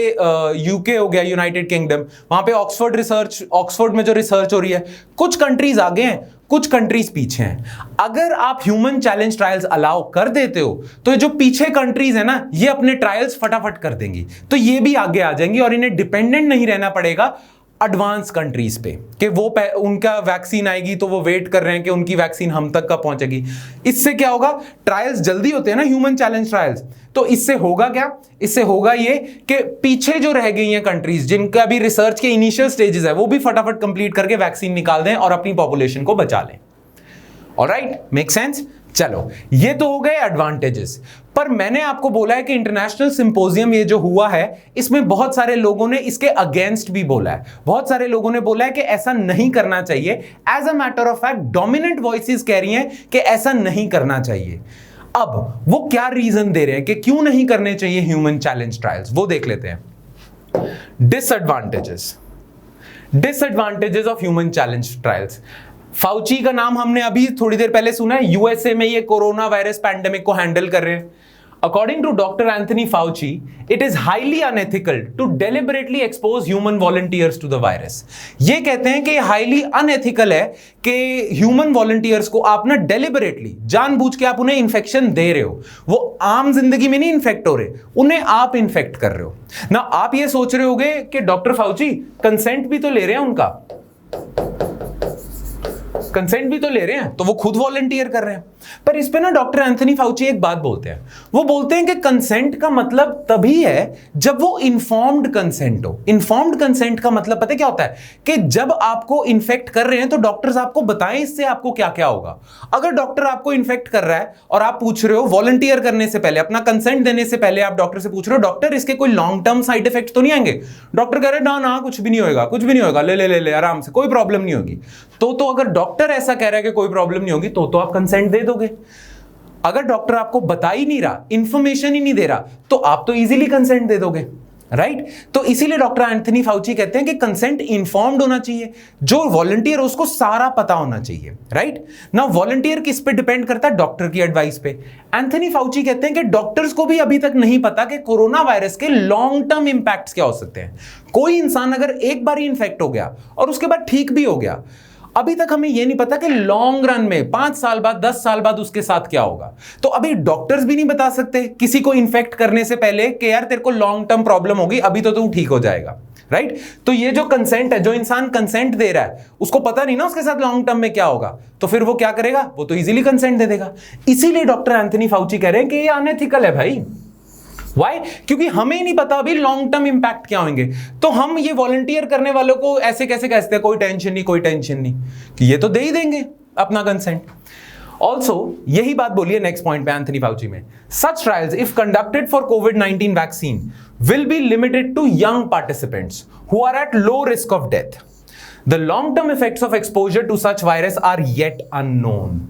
यूके हो गया, यूनाइटेड किंगडम, वहां पे ऑक्सफोर्ड में जो रिसर्च हो रही है, कुछ कंट्रीज आगे हैं, कुछ कंट्रीज पीछे हैं। अगर आप ह्यूमन चैलेंज ट्रायल्स अलाउ कर देते हो तो जो पीछे कंट्रीज है ना, ये अपने ट्रायल्स फटाफट कर देंगी, तो ये भी आगे आ जाएंगी और इन्हें डिपेंडेंट नहीं रहना पड़ेगा एडवांस कंट्रीज पे कि वो उनका वैक्सीन आएगी तो वो वेट कर रहे हैं कि उनकी वैक्सीन हम तक कब पहुंचेगी। इससे क्या होगा, ट्रायल्स जल्दी होते हैं ना, ह्यूमन चैलेंज ट्रायल्स, तो इससे होगा क्या, इससे होगा ये कि पीछे जो रह गई हैं कंट्रीज, जिनका अभी रिसर्च के इनिशियल स्टेजेस है, वो भी फटाफट कंप्लीट करके वैक्सीन निकाल दें और अपनी पॉपुलेशन को बचा लें। Alright, make sense? चलो, ये तो हो गए एडवांटेजेस। पर मैंने आपको बोला है कि इंटरनेशनल सिंपोजियम ये जो हुआ है, इसमें बहुत सारे लोगों ने इसके अगेंस्ट भी बोला है। बहुत सारे लोगों ने बोला है कि ऐसा नहीं करना चाहिए। As a matter of fact dominant voices कह रही हैं कि ऐसा नहीं करना चाहिए। अब वो क्या रीजन दे रहे हैं कि क्यों नहीं करने चाहिए ह्यूमन चैलेंज ट्रायल्स, वो देख लेते हैं। Disadvantages of human challenge trials. Fauci का नाम हमने अभी थोड़ी देर पहले सुना है, यूएसए में ये कोरोना वायरस पैंडेमिक को हैंडल कर रहे हैं। According to Dr. Anthony Fauci, it is highly unethical to deliberately expose human volunteers to the virus. ये कहते हैं कि हाईली अनएथिकल है कि ह्यूमन वॉलंटियर्स को आप ना डेलिबरेटली, जानबूझ के आप उन्हें इन्फेक्शन दे रहे हो। वो आम जिंदगी में नहीं इन्फेक्ट हो रहे, उन्हें आप इन्फेक्ट कर रहे हो ना। आप ये सोच रहे होगे कि डॉक्टर फाउची कंसेंट भी तो ले रहे हैं, उनका कंसेंट भी तो ले रहे हैं, तो वो खुद वॉलंटियर कर रहे हैं। पर इस पे ना डॉक्टर एंथनी फाउची एक बात बोलते हैं। वो बोलते हैं कि कंसेंट का मतलब तभी है जब वो इन्फॉर्म्ड कंसेंट हो। इन्फॉर्म्ड कंसेंट का मतलब पता है क्या होता है? कि जब आपको इन्फेक्ट कर रहे हैं तो डॉक्टर्स आपको बताएं इससे आपको क्या क्या होगा। अगर डॉक्टर आपको इन्फेक्ट कर रहा है और आप पूछ रहे हो वॉलंटियर करने से पहले, अपना कंसेंट देने से पहले आप डॉक्टर से पूछ रहे हो डॉक्टर इसके कोई लॉन्ग टर्म साइड इफेक्ट तो नहीं आएंगे? डॉक्टर कह रहे ना ना कुछ भी नहीं होगा, कुछ भी नहीं होगा, ले ले ले ले आराम से, कोई प्रॉब्लम नहीं होगी। तो अगर डॉक्टर ऐसा कह रहा है कि कोई प्रॉब्लम नहीं होगी तो आप कंसेंट दे दोगे। अगर डॉक्टर आपको बता ही नहीं रहा, इंफॉर्मेशन ही नहीं दे रहा, तो आप तो इजीली कंसेंट दे दोगे, राइट? तो इसीलिए डॉक्टर एंथनी फाउची कहते हैं कि कंसेंट इन्फॉर्म्ड होना चाहिए। जो वॉलंटियर उसको सारा पता होना चाहिए, राइट? ना वॉलंटियर किस पे डिपेंड करता है? डॉक्टर की एडवाइस पे। एंथनी फाउची कहते हैं कि डॉक्टर्स को भी अभी तक नहीं पता कि कोरोना वायरस के लॉन्ग टर्म इंपैक्ट्स क्या हो सकते हैं। कोई इंसान अगर एक बार ही इन्फेक्ट हो गया और उसके बाद ठीक भी हो गया, अभी तक हमें यह नहीं पता कि लॉन्ग रन में 5 साल बाद 10 साल बाद उसके साथ क्या होगा। तो अभी डॉक्टर्स भी नहीं बता सकते किसी को इन्फेक्ट करने से पहले कि यार तेरे को लॉन्ग टर्म प्रॉब्लम होगी, अभी तो तू ठीक हो जाएगा, राइट? तो ये जो कंसेंट है, जो इंसान कंसेंट दे रहा है, उसको पता नहीं ना उसके साथ लॉन्ग टर्म में क्या होगा, तो फिर वो क्या करेगा? वो तो इजीली कंसेंट दे देगा। इसीलिए डॉक्टर एंथनी फाउची कह रहे हैं कि ये अनएथिकल है भाई। Why? क्योंकि हमें नहीं पता अभी लॉन्ग टर्म इंपैक्ट क्या होंगे, तो हम ये वॉलंटियर करने वालों को ऐसे कैसे कहते हैं कोई टेंशन नहीं, कोई टेंशन नहीं, कि ये तो दे ही देंगे अपना कंसेंट। ऑल्सो यही बात बोलिए नेक्स्ट पॉइंट पे एंथनी फाउची में, such trials if conducted for कोविड-19 vaccine will be limited to young participants who are at low risk of death. The long term effects of exposure to such virus are yet unknown.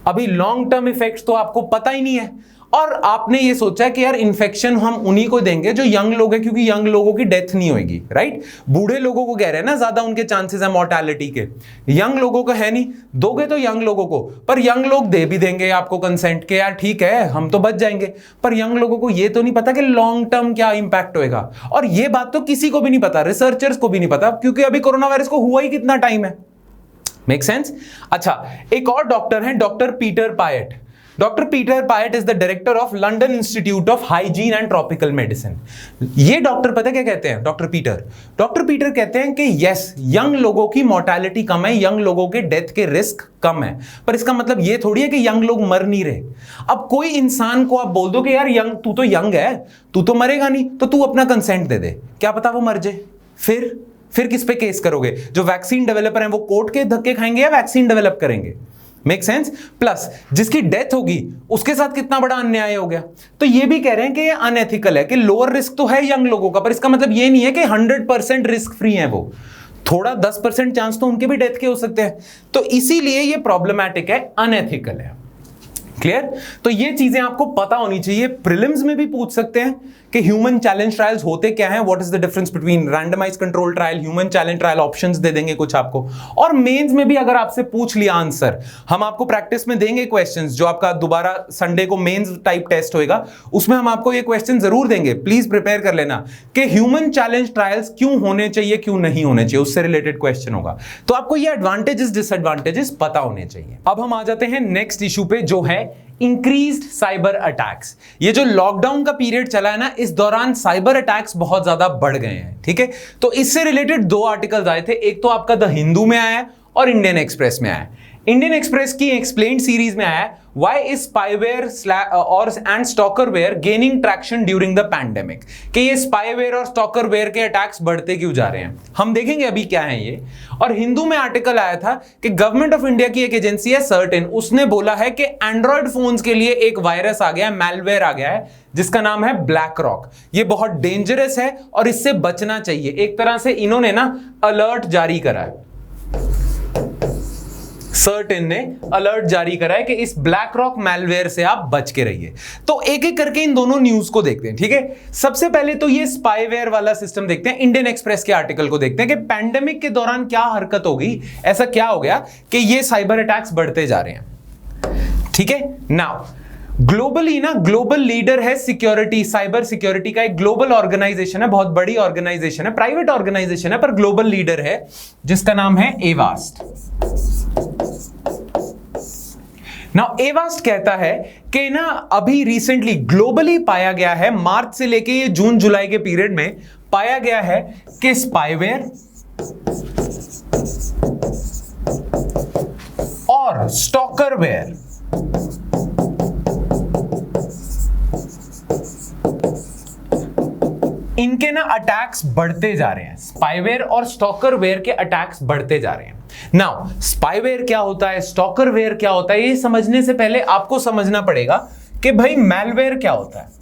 अभी long term effects तो आपको पता ही नहीं है, और आपने ये सोचा है कि यार इन्फेक्शन हम उन्हीं को देंगे जो यंग लोग हैं, क्योंकि यंग लोगों की डेथ नहीं होगी, राइट? बूढ़े लोगों को कह रहे हैं ना ज्यादा उनके चांसेस है मॉर्टेलिटी के, यंग लोगों को है नहीं। दोगे तो यंग लोगों को, पर यंग लोग दे भी देंगे आपको कंसेंट के यार ठीक है हम तो बच जाएंगे, पर यंग लोगों को ये तो नहीं पता कि लॉन्ग टर्म क्या इंपैक्ट होएगा। और ये बात तो किसी को भी नहीं पता, रिसर्चर्स को भी नहीं पता, क्योंकि अभी कोरोना वायरस को हुआ ही कितना टाइम है। Make sense? अच्छा, एक और डॉक्टर हैं, डॉक्टर पीटर पायट। डॉक्टर पीटर पायट is the director of London institute of hygiene and tropical medicine. ये डॉक्टर पता क्या कहते हैं? डॉक्टर पीटर कहते हैं कि यस, यंग लोगों की मोर्टेलिटी कम है, यंग लोगों के डेथ के रिस्क कम है, पर इसका मतलब ये थोड़ी है कि यंग लोग मर नहीं रहे। अब कोई इंसान को आप बोल दो कि यार यंग, तू तो यंग है, तू तो मरेगा नहीं, तो तू अपना कंसेंट दे दे, क्या पता वो मर जाए। फिर किस पे केस करोगे? जो वैक्सीन डेवलपर हैं वो कोर्ट के धक्के खाएंगे या वैक्सीन डेवलप करेंगे? Make sense. प्लस जिसकी डेथ होगी उसके साथ कितना बड़ा अन्याय हो गया। तो ये भी कह रहे हैं कि ये अनएथिकल है, कि लोअर रिस्क तो है यंग लोगों का, पर इसका मतलब ये नहीं है कि 100% रिस्क फ्री है वो, थोड़ा 10% चांस तो उनके भी डेथ के हो सकते हैं। तो इसीलिए ये प्रॉब्लमैटिक है, अनएथिकल है। क्लियर? तो ये चीजें आपको पता होनी चाहिए। प्रीलिम्स में भी पूछ सकते हैं कि ह्यूमन चैलेंज ट्रायल्स होते क्या हैं, what is the difference between randomise control trial, human challenge trial, options दे देंगे कुछ आपको। और मेंस में भी अगर आपसे पूछ लिया आंसर, हम आपको प्रैक्टिस में देंगे क्वेश्चंस, जो आपका दोबारा संडे को मेंस टाइप टेस्ट होएगा, उसमें हम आपको ये क्वेश्चन जरूर देंगे। प्लीज प्रिपेयर कर लेना कि ह्यूमन चैलेंज ट्रायल्स क्यों होने चाहिए, क्यों नहीं होने चाहिए, उससे रिलेटेड क्वेश्चन होगा। तो आपको ये एडवांटेजेस डिसएडवांटेजेस पता होने चाहिए। अब हम आ जाते हैं नेक्स्ट इशू पे, जो है इंक्रीज्ड साइबर अटैक्स। ये जो लॉकडाउन का पीरियड चला है ना, इस दौरान साइबर अटैक्स बहुत ज्यादा बढ़ गए हैं। ठीक है, तो इससे रिलेटेड 2 आर्टिकल्स आए थे, एक तो आपका द हिंदू में आया है और इंडियन एक्सप्रेस में आया है। इंडियन एक्सप्रेस की एक्सप्लेन्ड सीरीज में आया व्हाई इज स्पाईवेयर और and stalkerware gaining traction during the pandemic, कि ये स्पाईवेयर और स्टॉकरवेयर के अटैक्स बढ़ते क्यों जा रहे हैं, हम देखेंगे अभी क्या है ये। और हिंदू में आर्टिकल आया था कि गवर्नमेंट ऑफ इंडिया की एक एजेंसी है सर्टेन, उसने बोला है कि एंड्रॉयड फोन्स के लिए एक वायरस आ गया है, मैलवेयर आ गया है, जिसका नाम है ब्लैक रॉक। ये बहुत डेंजरस है और इससे बचना चाहिए। एक तरह से इन्होंने ना अलर्ट जारी करा है, सर्टेन ने अलर्ट जारी करा है कि इस ब्लैक रॉक मैलवेयर से आप बच के रहिए। तो एक एक करके इन दोनों न्यूज को देखते हैं। ठीक है, सबसे पहले तो ये स्पाईवेयर वाला सिस्टम देखते हैं। इंडियन एक्सप्रेस के आर्टिकल को देखते हैं कि पैंडेमिक के दौरान क्या हरकत होगी, ऐसा क्या हो गया कि ये साइबर अटैक्स बढ़ते जा रहे हैं। ठीक है, नाउ ग्लोबली ना, ग्लोबल लीडर है सिक्योरिटी, साइबर सिक्योरिटी का एक ग्लोबल ऑर्गेनाइजेशन है, बहुत बड़ी ऑर्गेनाइजेशन है, प्राइवेट ऑर्गेनाइजेशन है पर ग्लोबल लीडर है, जिसका नाम है एवास्ट। नाउ एवास्ट कहता है कि ना अभी रिसेंटली ग्लोबली पाया गया है, मार्च से लेके ये जून जुलाई के पीरियड में पाया गया है कि स्पाईवेयर और स्टॉकरवेयर इनके ना अटैक्स बढ़ते जा रहे हैं। स्पाईवेयर और स्टॉकरवेयर के अटैक्स बढ़ते जा रहे हैं। नाउ स्पाईवेयर क्या होता है, स्टॉकरवेयर क्या होता है, ये समझने से पहले आपको समझना पड़ेगा कि भाई मैलवेयर क्या होता है।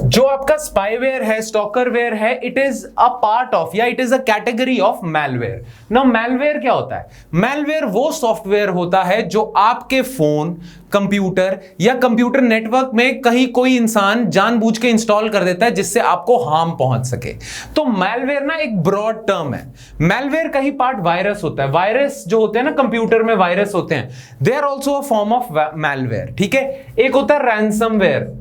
जो आपका स्पाईवेयर है, स्टॉकरवेयर है, it is a part of या it is a category of malware. Now malware क्या होता है? मैलवेयर वो सॉफ्टवेयर होता है जो आपके फोन, कंप्यूटर या कंप्यूटर नेटवर्क में कहीं कोई इंसान जानबूझ के इंस्टॉल कर देता है जिससे आपको हार्म पहुंच सके। तो मैलवेयर ना एक ब्रॉड टर्म है। मैलवेयर का ही पार्ट वायरस होता है। वायरस जो होते हैं ना, कंप्यूटर में वायरस होते हैं, they are also a form of malware. ठीक है, एक होता है ransomware.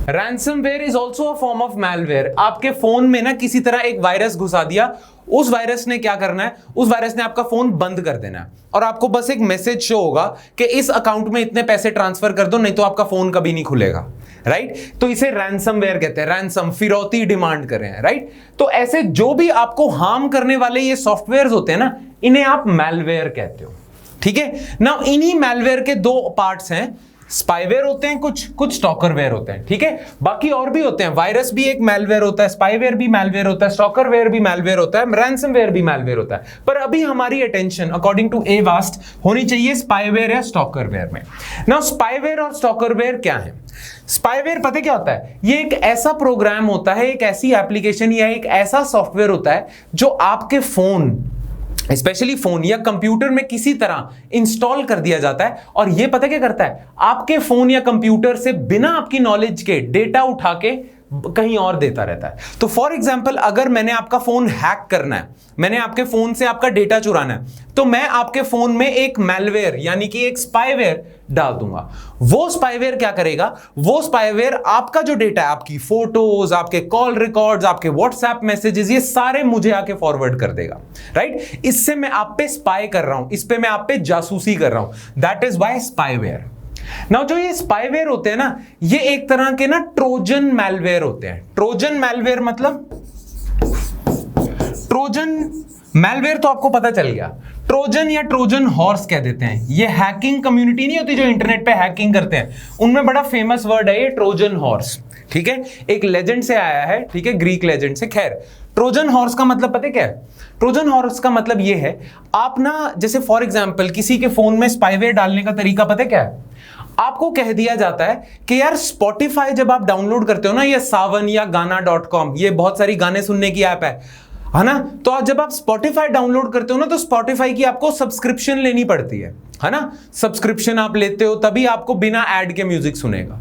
Ransomware is also a form of malware. आपके फोन में ना किसी तरह एक वायरस घुसा दिया, उस वायरस ने क्या करना है, उस वायरस ने आपका फोन बंद कर देना है और आपको बस एक मैसेज शो होगा कि इस अकाउंट में इतने पैसे ट्रांसफर कर दो, नहीं तो आपका फोन कभी नहीं खुलेगा। राइट, तो इसे रैंसमवेयर कहते हैं। रैंसम, फिरौती डिमांड कर रहे हैं। राइट, तो ऐसे जो भी आपको हार्म करने वाले ये सॉफ्टवेयर होते हैं ना, इन्हें आप मैलवेयर कहते हो। ठीक है, ना इन्हीं मैलवेयर के 2 पार्ट्स हैं, स्पाईवेयर होते हैं कुछ स्टॉकरवेयर होते हैं। ठीक है, बाकी और भी होते हैं। वायरस भी एक मैलवेयर होता है, स्पाईवेयर भी मैलवेयर होता है, स्टॉकरवेयर भी मैलवेयर होता है, रैंसमवेयर भी मैलवेयर होता है। पर अभी हमारी अटेंशन अकॉर्डिंग टू एवास्ट होनी चाहिए स्पाईवेयर या स्टॉकरवेयर में। नाउ स्पाईवेयर और स्टॉकरवेयर क्या है? स्पाईवेयर पता क्या होता है? ये एक ऐसा प्रोग्राम होता है, एक ऐसी एप्लीकेशन या एक ऐसा सॉफ्टवेयर होता है जो आपके फोन, स्पेशली फोन या कंप्यूटर में किसी तरह इंस्टॉल कर दिया जाता है और ये पता क्या करता है, आपके फोन या कंप्यूटर से बिना आपकी नॉलेज के डेटा उठा के कहीं और देता रहता है। तो फॉर एग्जांपल, अगर मैंने आपका फोन हैक करना है, मैंने आपके फोन से आपका डेटा चुराना है, तो मैं आपके फोन में एक मैलवेयर यानी कि एक स्पाईवेयर डाल दूंगा। वो स्पाईवेयर क्या करेगा? वो स्पाईवेयर आपका जो डेटा है, आपकी फोटोज, आपके कॉल रिकॉर्ड्स, आपके व्हाट्सएप मैसेजेस, ये सारे मुझे आके फॉरवर्ड कर देगा। राइट, इससे मैं आप पे स्पाई कर रहा हूं, इस पे मैं आप पे जासूसी कर रहा हूं। That is why spyware. Now जो ये स्पाईवेयर होते हैं ना, ये एक तरह के ना ट्रोजन मैलवेयर होते हैं। ट्रोजन मैलवेयर मतलब, ट्रोजन मैलवेयर तो आपको पता चल गया। ट्रोजन या ट्रोजन हॉर्स कह देते हैं। ये हैकिंग कम्युनिटी नहीं होती जो इंटरनेट पे हैकिंग करते हैं, उनमें बड़ा फेमस वर्ड है ये ट्रोजन हॉर्स, ठीक है, एक लेजेंड से आया है, ठीक है, ग्रीक लेजेंड से। खैर, ट्रोजन हॉर्स का मतलब पता है क्या है? ट्रोजन हॉर्स का मतलब ये है, आप ना जैसे फॉर एग्जांपल किसी के फोन में स्पाईवेयर डालने का तरीका पता है क्या है? आपको कह दिया जाता है कि यार स्पॉटिफाई जब आप डाउनलोड करते हो ना, या सावन या गाना.com, ये बहुत सारी गाने सुनने की ऐप है ना, तो आज जब आप स्पॉटिफाई डाउनलोड करते हो ना, तो स्पॉटिफाई की आपको सब्सक्रिप्शन लेनी पड़ती है ना, सब्सक्रिप्शन आप लेते हो तभी आपको बिना ऐड के म्यूजिक सुनेगा।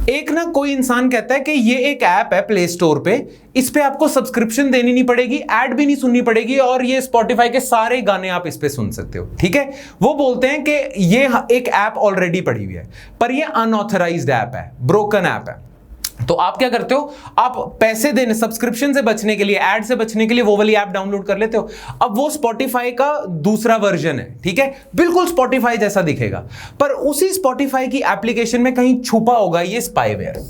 एक ना कोई इंसान कहता है कि ये एक ऐप है प्ले स्टोर पे, इस पे आपको सब्सक्रिप्शन देनी नहीं पड़ेगी, ऐड भी नहीं सुननी पड़ेगी, और ये स्पॉटिफाई के सारे गाने आप इस पे सुन सकते हो, ठीक है। वो बोलते हैं कि ये एक ऐप ऑलरेडी पड़ी हुई है, पर ये अनऑथराइज्ड ऐप है, ब्रोकन ऐप है। तो आप क्या करते हो, आप पैसे देने, सब्सक्रिप्शन से बचने के लिए, ऐड से बचने के लिए वो वाली ऐप डाउनलोड कर लेते हो। अब वो स्पॉटिफाई का दूसरा वर्जन है, ठीक है, बिल्कुल स्पॉटिफाई जैसा दिखेगा, पर उसी स्पॉटिफाई की एप्लीकेशन में कहीं छुपा होगा ये स्पाईवेयर।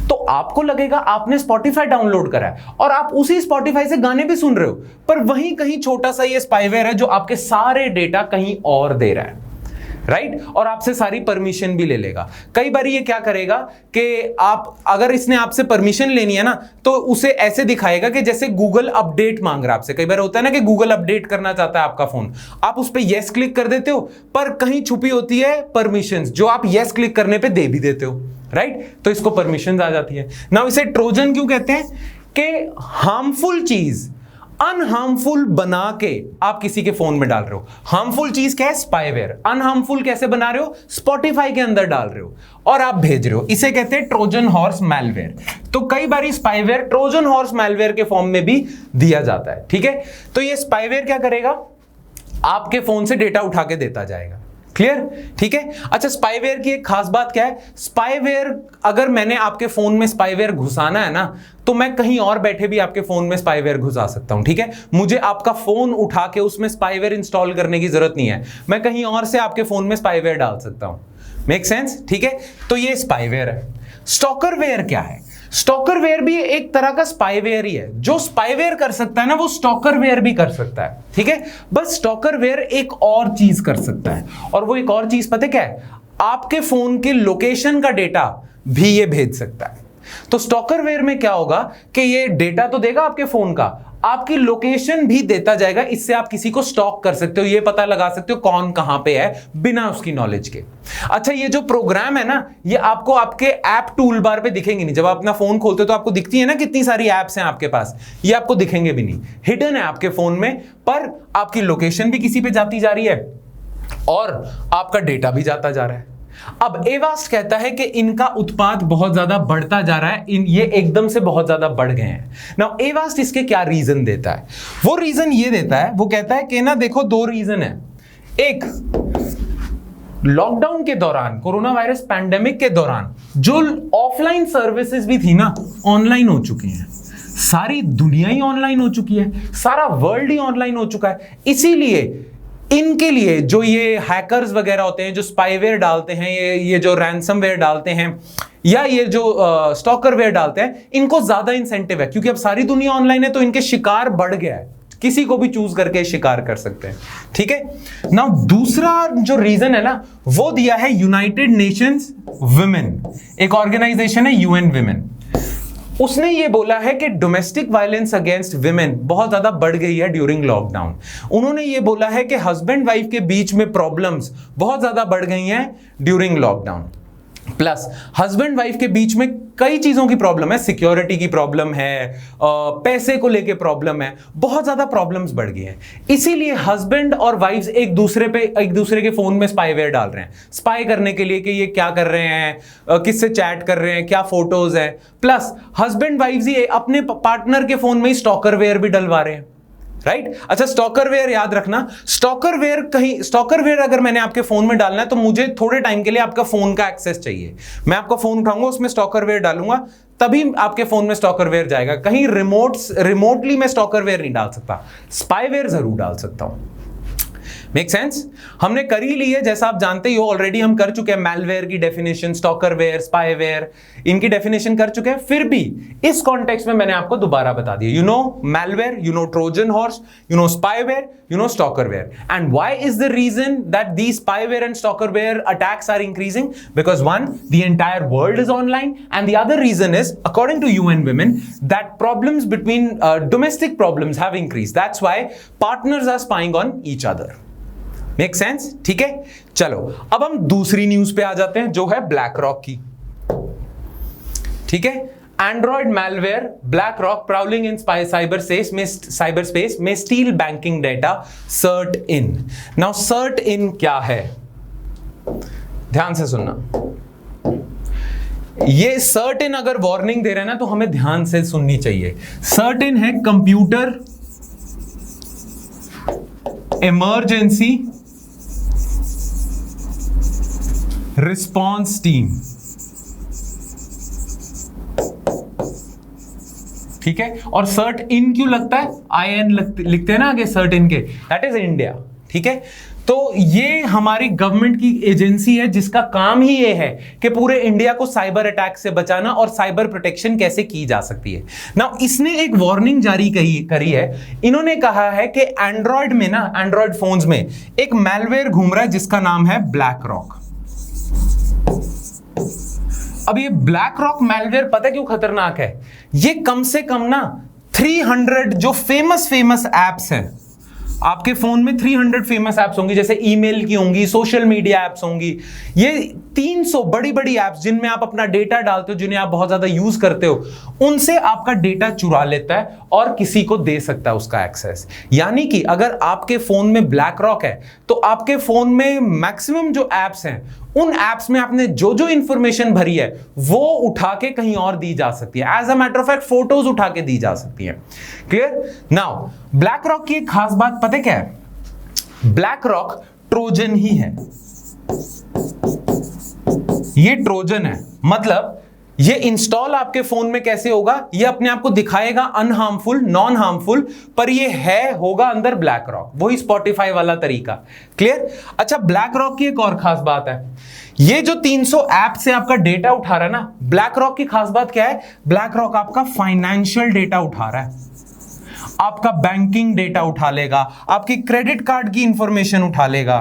तो आपको लगेगा आपने स्पॉटिफाई डाउनलोड करा है और आप उसी स्पॉटिफाई से गाने भी सुन रहे हो, पर वहीं कहीं छोटा सा ये स्पाईवेयर है जो आपके सारे डेटा कहीं और दे रहा है, राइट, और आपसे सारी परमिशन भी ले लेगा। कई बार ये क्या करेगा कि आप, अगर इसने आपसे परमिशन लेनी है ना, तो उसे ऐसे दिखाएगा कि जैसे गूगल अपडेट मांग रहा है आपसे। कई बार होता है ना कि गूगल अपडेट करना चाहता है आपका फोन, आप उस पर यस क्लिक कर देते हो, पर कहीं छुपी होती है परमिशंस जो आप यस क्लिक करने पे दे भी देते हो, राइट, तो इसको परमिशंस आ जाती है ना। इसे ट्रोजन क्यों कहते हैं? कि हार्मफुल चीज अनहार्मफुल बना के आप किसी के फोन में डाल रहे हो। हार्मफुल चीज क्या है? स्पाईवेयर। अनहार्मफुल कैसे बना रहे हो? स्पॉटिफाई के अंदर डाल रहे हो और आप भेज रहे हो, इसे कहते हैं ट्रोजन हॉर्स मैलवेयर। तो कई बार स्पाईवेयर ट्रोजन हॉर्स मैलवेयर के फॉर्म में भी दिया जाता है, ठीक है। तो ये स्पाईवेयर क्या करेगा? आपके फोन से डेटा उठा के देता जाएगा, क्लियर, ठीक है। अच्छा, स्पाईवेयर की एक खास बात क्या है? स्पाईवेयर, अगर मैंने आपके फोन में स्पाईवेयर घुसाना है ना, तो मैं कहीं और बैठे भी आपके फोन में स्पाईवेयर घुसा सकता हूं, ठीक है। मुझे आपका फोन उठा के उसमें स्पाईवेयर इंस्टॉल करने की जरूरत नहीं है, मैं कहीं और से आपके फोन में स्पाईवेयर डाल सकता हूं। मेक सेंस, ठीक है। तो ये स्पाईवेयर है। स्टॉकरवेयर क्या है? स्टॉकरवेयर भी एक तरह का स्पाईवेयर ही है। जो स्पाईवेयर कर सकता है ना, वो स्टॉकरवेयर भी कर सकता है, ठीक है। बस स्टॉकरवेयर एक और चीज कर सकता है, और वो एक और चीज पता क्या है? आपके फोन के लोकेशन का डेटा भी ये भेज सकता है। तो स्टॉकरवेयर में क्या होगा कि ये डेटा तो देगा आपके फोन का, आपकी लोकेशन भी देता जाएगा। इससे आप किसी को स्टॉक कर सकते हो, ये पता लगा सकते हो कौन कहां पे है बिना उसकी नॉलेज के। अच्छा, ये जो प्रोग्राम है ना, ये आपको आपके ऐप टूल बार पे दिखेंगे नहीं। जब आप अपना फोन खोलते हो तो आपको दिखती है ना कितनी सारी ऐप्स हैं आपके पास, ये आपको दिखेंगे भी नहीं, हिडन है आपके फोन में। पर आपकी लोकेशन भी किसी पे जाती जा रही है और आपका डेटा भी जाता जा रहा है। अब एवास्ट कहता है कि इनका उत्पाद बहुत ज्यादा बढ़ता जा रहा है, ये एकदम से बहुत ज्यादा बढ़ गए हैं। नाउ एवास्ट इसके क्या रीजन देता है? वो रीजन ये देता है, वो कहता है कि ना देखो, दो रीजन है। एक, लॉकडाउन के दौरान, कोरोना वायरस पैंडेमिक के दौरान जो ऑफलाइन सर्विसेज भी थी ना, ऑनलाइन हो चुकी हैं। सारी दुनिया ही ऑनलाइन हो चुकी है, सारा वर्ल्ड ही ऑनलाइन हो चुका है। इसीलिए इनके लिए जो ये हैकर्स वगैरह होते हैं, जो स्पाईवेयर डालते हैं, ये जो रैंसमवेयर डालते हैं, या ये जो स्टॉकरवेयर डालते हैं, इनको ज्यादा इंसेंटिव है, क्योंकि अब सारी दुनिया ऑनलाइन है, तो इनके शिकार बढ़ गया है। किसी को भी चूज करके शिकार कर सकते हैं, ठीक है ना। दूसरा जो रीजन है ना, वो दिया है यूनाइटेड नेशंस विमेन, एक ऑर्गेनाइजेशन है यूएन विमेन। उसने ये बोला है कि डोमेस्टिक वायलेंस अगेंस्ट विमेन बहुत ज्यादा बढ़ गई है ड्यूरिंग लॉकडाउन। उन्होंने ये बोला है कि हस्बैंड वाइफ के बीच में प्रॉब्लम्स बहुत ज्यादा बढ़ गई हैं during lockdown. Plus husband wife के बीच में कई चीजों की प्रॉब्लम है, सिक्योरिटी की प्रॉब्लम है, पैसे को लेके प्रॉब्लम है, बहुत ज्यादा प्रॉब्लम्स बढ़ गई हैं। इसीलिए हस्बैंड और वाइफ्स एक दूसरे के फोन में स्पाईवेयर डाल रहे हैं, स्पाई करने के लिए कि ये क्या कर रहे हैं, किससे चैट कर रहे हैं, क्या फोटोज है। प्लस हस्बैंड वाइफ्स ही अपने पार्टनर के फोन में ही स्टॉकरवेयर भी डलवा रहे हैं, राइट। अच्छा, स्टॉकरवेयर याद रखना, स्टॉकरवेयर अगर मैंने आपके फोन में डालना है तो मुझे थोड़े टाइम के लिए आपका फोन का एक्सेस चाहिए। मैं आपका फोन उठाऊंगा, उसमें स्टॉकरवेयर डालूंगा, तभी आपके फोन में स्टॉकरवेयर जाएगा। कहीं रिमोटली मैं स्टॉकरवेयर नहीं डाल सकता, स्पाईवेयर जरूर डाल सकता हूं। Make sense? हमने कर ही ली है, जैसा आप जानते ही हो ऑलरेडी, हम कर चुके हैं मैलवेयर की डेफिनेशन, स्टॉकरवेयर, स्पाईवेयर, इनकी डेफिनेशन कर चुके हैं। फिर भी इस कॉन्टेक्स्ट में मैंने आपको दोबारा बता दिया। You know malware, you know Trojan horse, you know spyware, you know stalkerware. And why is the reason that these spyware and stalkerware attacks are increasing? Because one, the entire world is online, and the other reason is, according to UN Women, that problems between domestic problems have increased. That's why partners are spying on each other. Make sense? ठीक है, चलो अब हम दूसरी news पे आ जाते हैं जो है ब्लैक रॉक की। ठीक है, Android malware, BlackRock prowling in cyberspace may steal banking data. CERT-in. Now CERT-in क्या है? ध्यान से सुनना। ये CERT-in अगर वार्निंग दे रहे हैं ना तो हमें ध्यान से सुननी चाहिए। CERT-in है कंप्यूटर इमरजेंसी रिस्पॉन्स टीम। ठीक है, और सर्ट इन क्यों लगता है? IN लिखते हैं ना आगे सर्ट इन के, दैट इज इंडिया। ठीक है, तो ये हमारी गवर्नमेंट की एजेंसी है जिसका काम ही ये है कि पूरे इंडिया को साइबर अटैक से बचाना और साइबर प्रोटेक्शन कैसे की जा सकती है। नाउ इसने एक वार्निंग जारी करी है। इन्होंने कहा है कि एंड्रॉयड में ना, एंड्रॉयड फोन्स में एक मैलवेयर घूम रहा है जिसका नाम है ब्लैक रॉक। अब ये ब्लैक रॉक मैलवेयर पता है क्यों खतरनाक है? ये कम से कम ना 300 जो फेमस एप्स हैं, आपके फोन में 300 फेमस एप्स होंगी, जैसे ईमेल की होंगी, सोशल मीडिया एप्स होंगी, ये 300 बड़ी एप्स जिनमें आप अपना डेटा डालते हो, जिन्हें आप बहुत ज्यादा यूज करते हो, उनसे आपका डेटा चुरा लेता है और किसी को दे सकता है उसका एक्सेस। यानी कि अगर आपके फोन में ब्लैक रॉक है तो आपके फोन में मैक्सिमम जो एप्स हैं, उन एप्स में आपने जो जो इंफॉर्मेशन भरी है वो उठा के कहीं और दी जा सकती है। As a matter of fact photos उठा के दी जा सकती है। क्लियर? नाउ ब्लैक रॉक की एक खास बात पता क्या है? ब्लैक रॉक ट्रोजन ही है। ये ट्रोजन है, मतलब ये इंस्टॉल आपके फोन में कैसे होगा? ये अपने आप को दिखाएगा अनहार्मफुल, नॉन हार्मफुल, पर ये होगा अंदर ब्लैक रॉक, वही स्पॉटिफाई वाला तरीका। क्लियर? अच्छा, ब्लैक रॉक की एक और खास बात है, ये जो 300 ऐप से आपका डेटा उठा रहा है ना, ब्लैक रॉक की खास बात क्या है? ब्लैक रॉक आपका फाइनेंशियल डेटा उठा रहा है, आपका बैंकिंग डेटा उठा लेगा, आपकी क्रेडिट कार्ड की इंफॉर्मेशन उठा लेगा,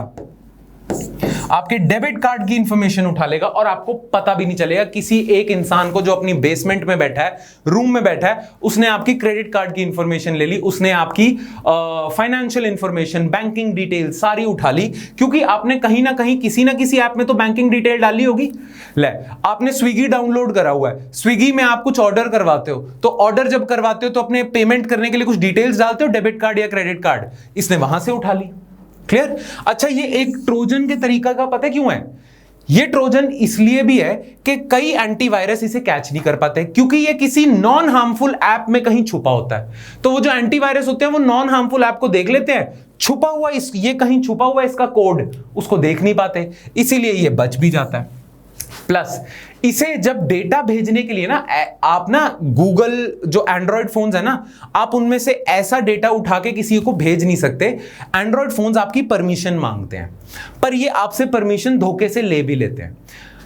आपके डेबिट कार्ड की इंफॉर्मेशन उठा लेगा, और आपको पता भी नहीं चलेगा। किसी एक इंसान को जो अपनी बेसमेंट में बैठा है, रूम में बैठा है, उसने आपकी क्रेडिट कार्ड की इंफॉर्मेशन ले ली, उसने आपकी फाइनेंशियल इंफॉर्मेशन, बैंकिंग डिटेल सारी उठा ली, क्योंकि आपने कहीं ना कहीं किसी ना किसी ऐप में तो बैंकिंग डिटेल डाली होगी। ले, आपने स्विगी डाउनलोड करा हुआ है, स्विगी में आप कुछ ऑर्डर करवाते हो, तो ऑर्डर जब करवाते हो तो अपने पेमेंट करने के लिए कुछ डिटेल्स डालते हो, डेबिट कार्ड या क्रेडिट कार्ड, इसने वहां से उठा ली। क्लियर? अच्छा, ये एक ट्रोजन के तरीका का पता क्यों है? ये ट्रोजन इसलिए भी है कि कई एंटीवायरस इसे कैच नहीं कर पाते, क्योंकि ये किसी नॉन हार्मफुल ऐप में कहीं छुपा होता है। तो वो जो एंटीवायरस होते हैं वो नॉन हार्मफुल ऐप को देख लेते हैं, छुपा हुआ ये कहीं छुपा हुआ इसका कोड, उसको देख नहीं पाते, इसीलिए ये बच भी जाता है। प्लस इसे जब डेटा भेजने के लिए ना, आप ना गूगल जो एंड्रॉयड फोन्स है ना, आप उनमें से ऐसा डेटा उठा के किसी को भेज नहीं सकते। एंड्रॉयड फोन्स आपकी परमिशन मांगते हैं, पर ये आपसे परमिशन धोखे से ले भी लेते हैं।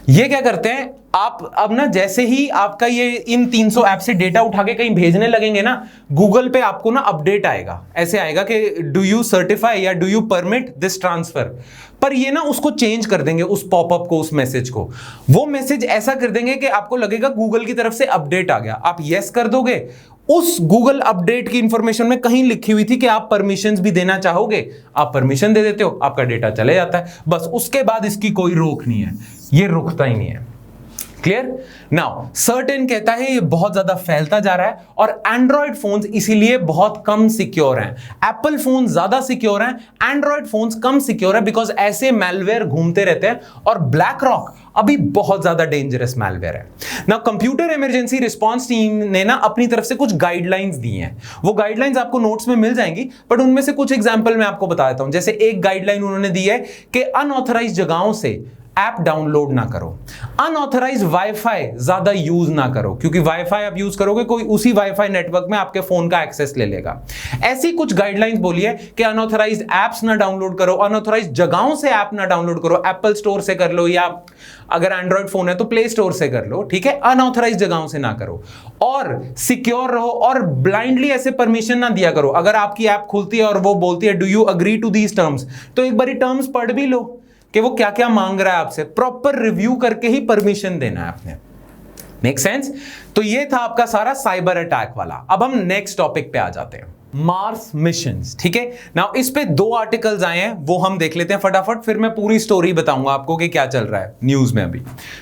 ये क्या करते हैं, आप अब ना जैसे ही आपका ये इन 300 ऐप से डेटा उठा के कहीं भेजने लगेंगे ना, गूगल पे आपको ना अपडेट आएगा, ऐसे आएगा कि डू यू सर्टिफाई या do you permit this transfer. पर ये ना उसको चेंज कर देंगे, उस पॉपअप को, उस मैसेज को, वो मैसेज ऐसा कर देंगे कि आपको लगेगा गूगल की तरफ से अपडेट आ गया। आप यस कर दोगे, उस गूगल अपडेट की इंफॉर्मेशन में कहीं लिखी हुई थी कि आप परमिशंस भी देना चाहोगे, आप परमिशन दे देते हो, आपका डेटा चले जाता है। बस उसके बाद इसकी कोई रोक नहीं है, ये रुकता ही नहीं है। क्लियर? नाउ सर्टेन कहता है ये बहुत ज्यादा फैलता जा रहा है और एंड्रॉयड फोन्स इसीलिए बहुत कम सिक्योर हैं। एप्पल फोन ज्यादा सिक्योर हैं, एंड्रॉयड फोन्स कम सिक्योर है, बिकॉज ऐसे मैलवेयर घूमते रहते हैं और ब्लैक रॉक अभी बहुत ज्यादा डेंजरस मैलवेयर है। ना कंप्यूटर इमरजेंसी रिस्पांस टीम ने ना अपनी तरफ से कुछ गाइडलाइंस दी हैं, वो गाइडलाइंस आपको नोट्स में मिल जाएंगी, बट उनमें से कुछ एग्जांपल मैं आपको बता देता हूं। जैसे एक गाइडलाइन उन्होंने दी है कि अनऑथराइज्ड जगहों से ऐप डाउनलोड ना करो, अनऑथराइज वाईफाई ज्यादा यूज ना करो, क्योंकि वाईफाई आप यूज करोगे कोई उसी वाईफाई नेटवर्क में आपके फोन का एक्सेस ले लेगा। ऐसी कुछ गाइडलाइंस बोलिए कि अनऑथराइज एप्स ना डाउनलोड करो, अनऑथराइज जगहों से ऐप ना डाउनलोड करो, एप्पल स्टोर से कर लो या अगर एंड्रॉइड फोन है तो प्ले स्टोर से कर लो, ठीक है, अनऑथराइज जगहों से ना करो, और सिक्योर रहो और ब्लाइंडली ऐसे परमिशन ना दिया करो। अगर आपकी ऐप खुलती है और वो बोलती है do you agree to these terms, तो एक बारी टर्म्स पढ़ भी लो कि वो क्या क्या मांग रहा है आपसे, प्रॉपर रिव्यू करके ही परमिशन देना है आपने। Make sense? तो ये था आपका सारा साइबर अटैक वाला। अब हम नेक्स्ट टॉपिक पे आ जाते हैं, मार्स मिशंस, ठीक है। नाउ इस पे 2 आर्टिकल्स आए हैं, वो हम देख लेते हैं फटाफट, फिर मैं पूरी स्टोरी बताऊंगा आपको कि क्या चल रहा है न्यूज में अभी।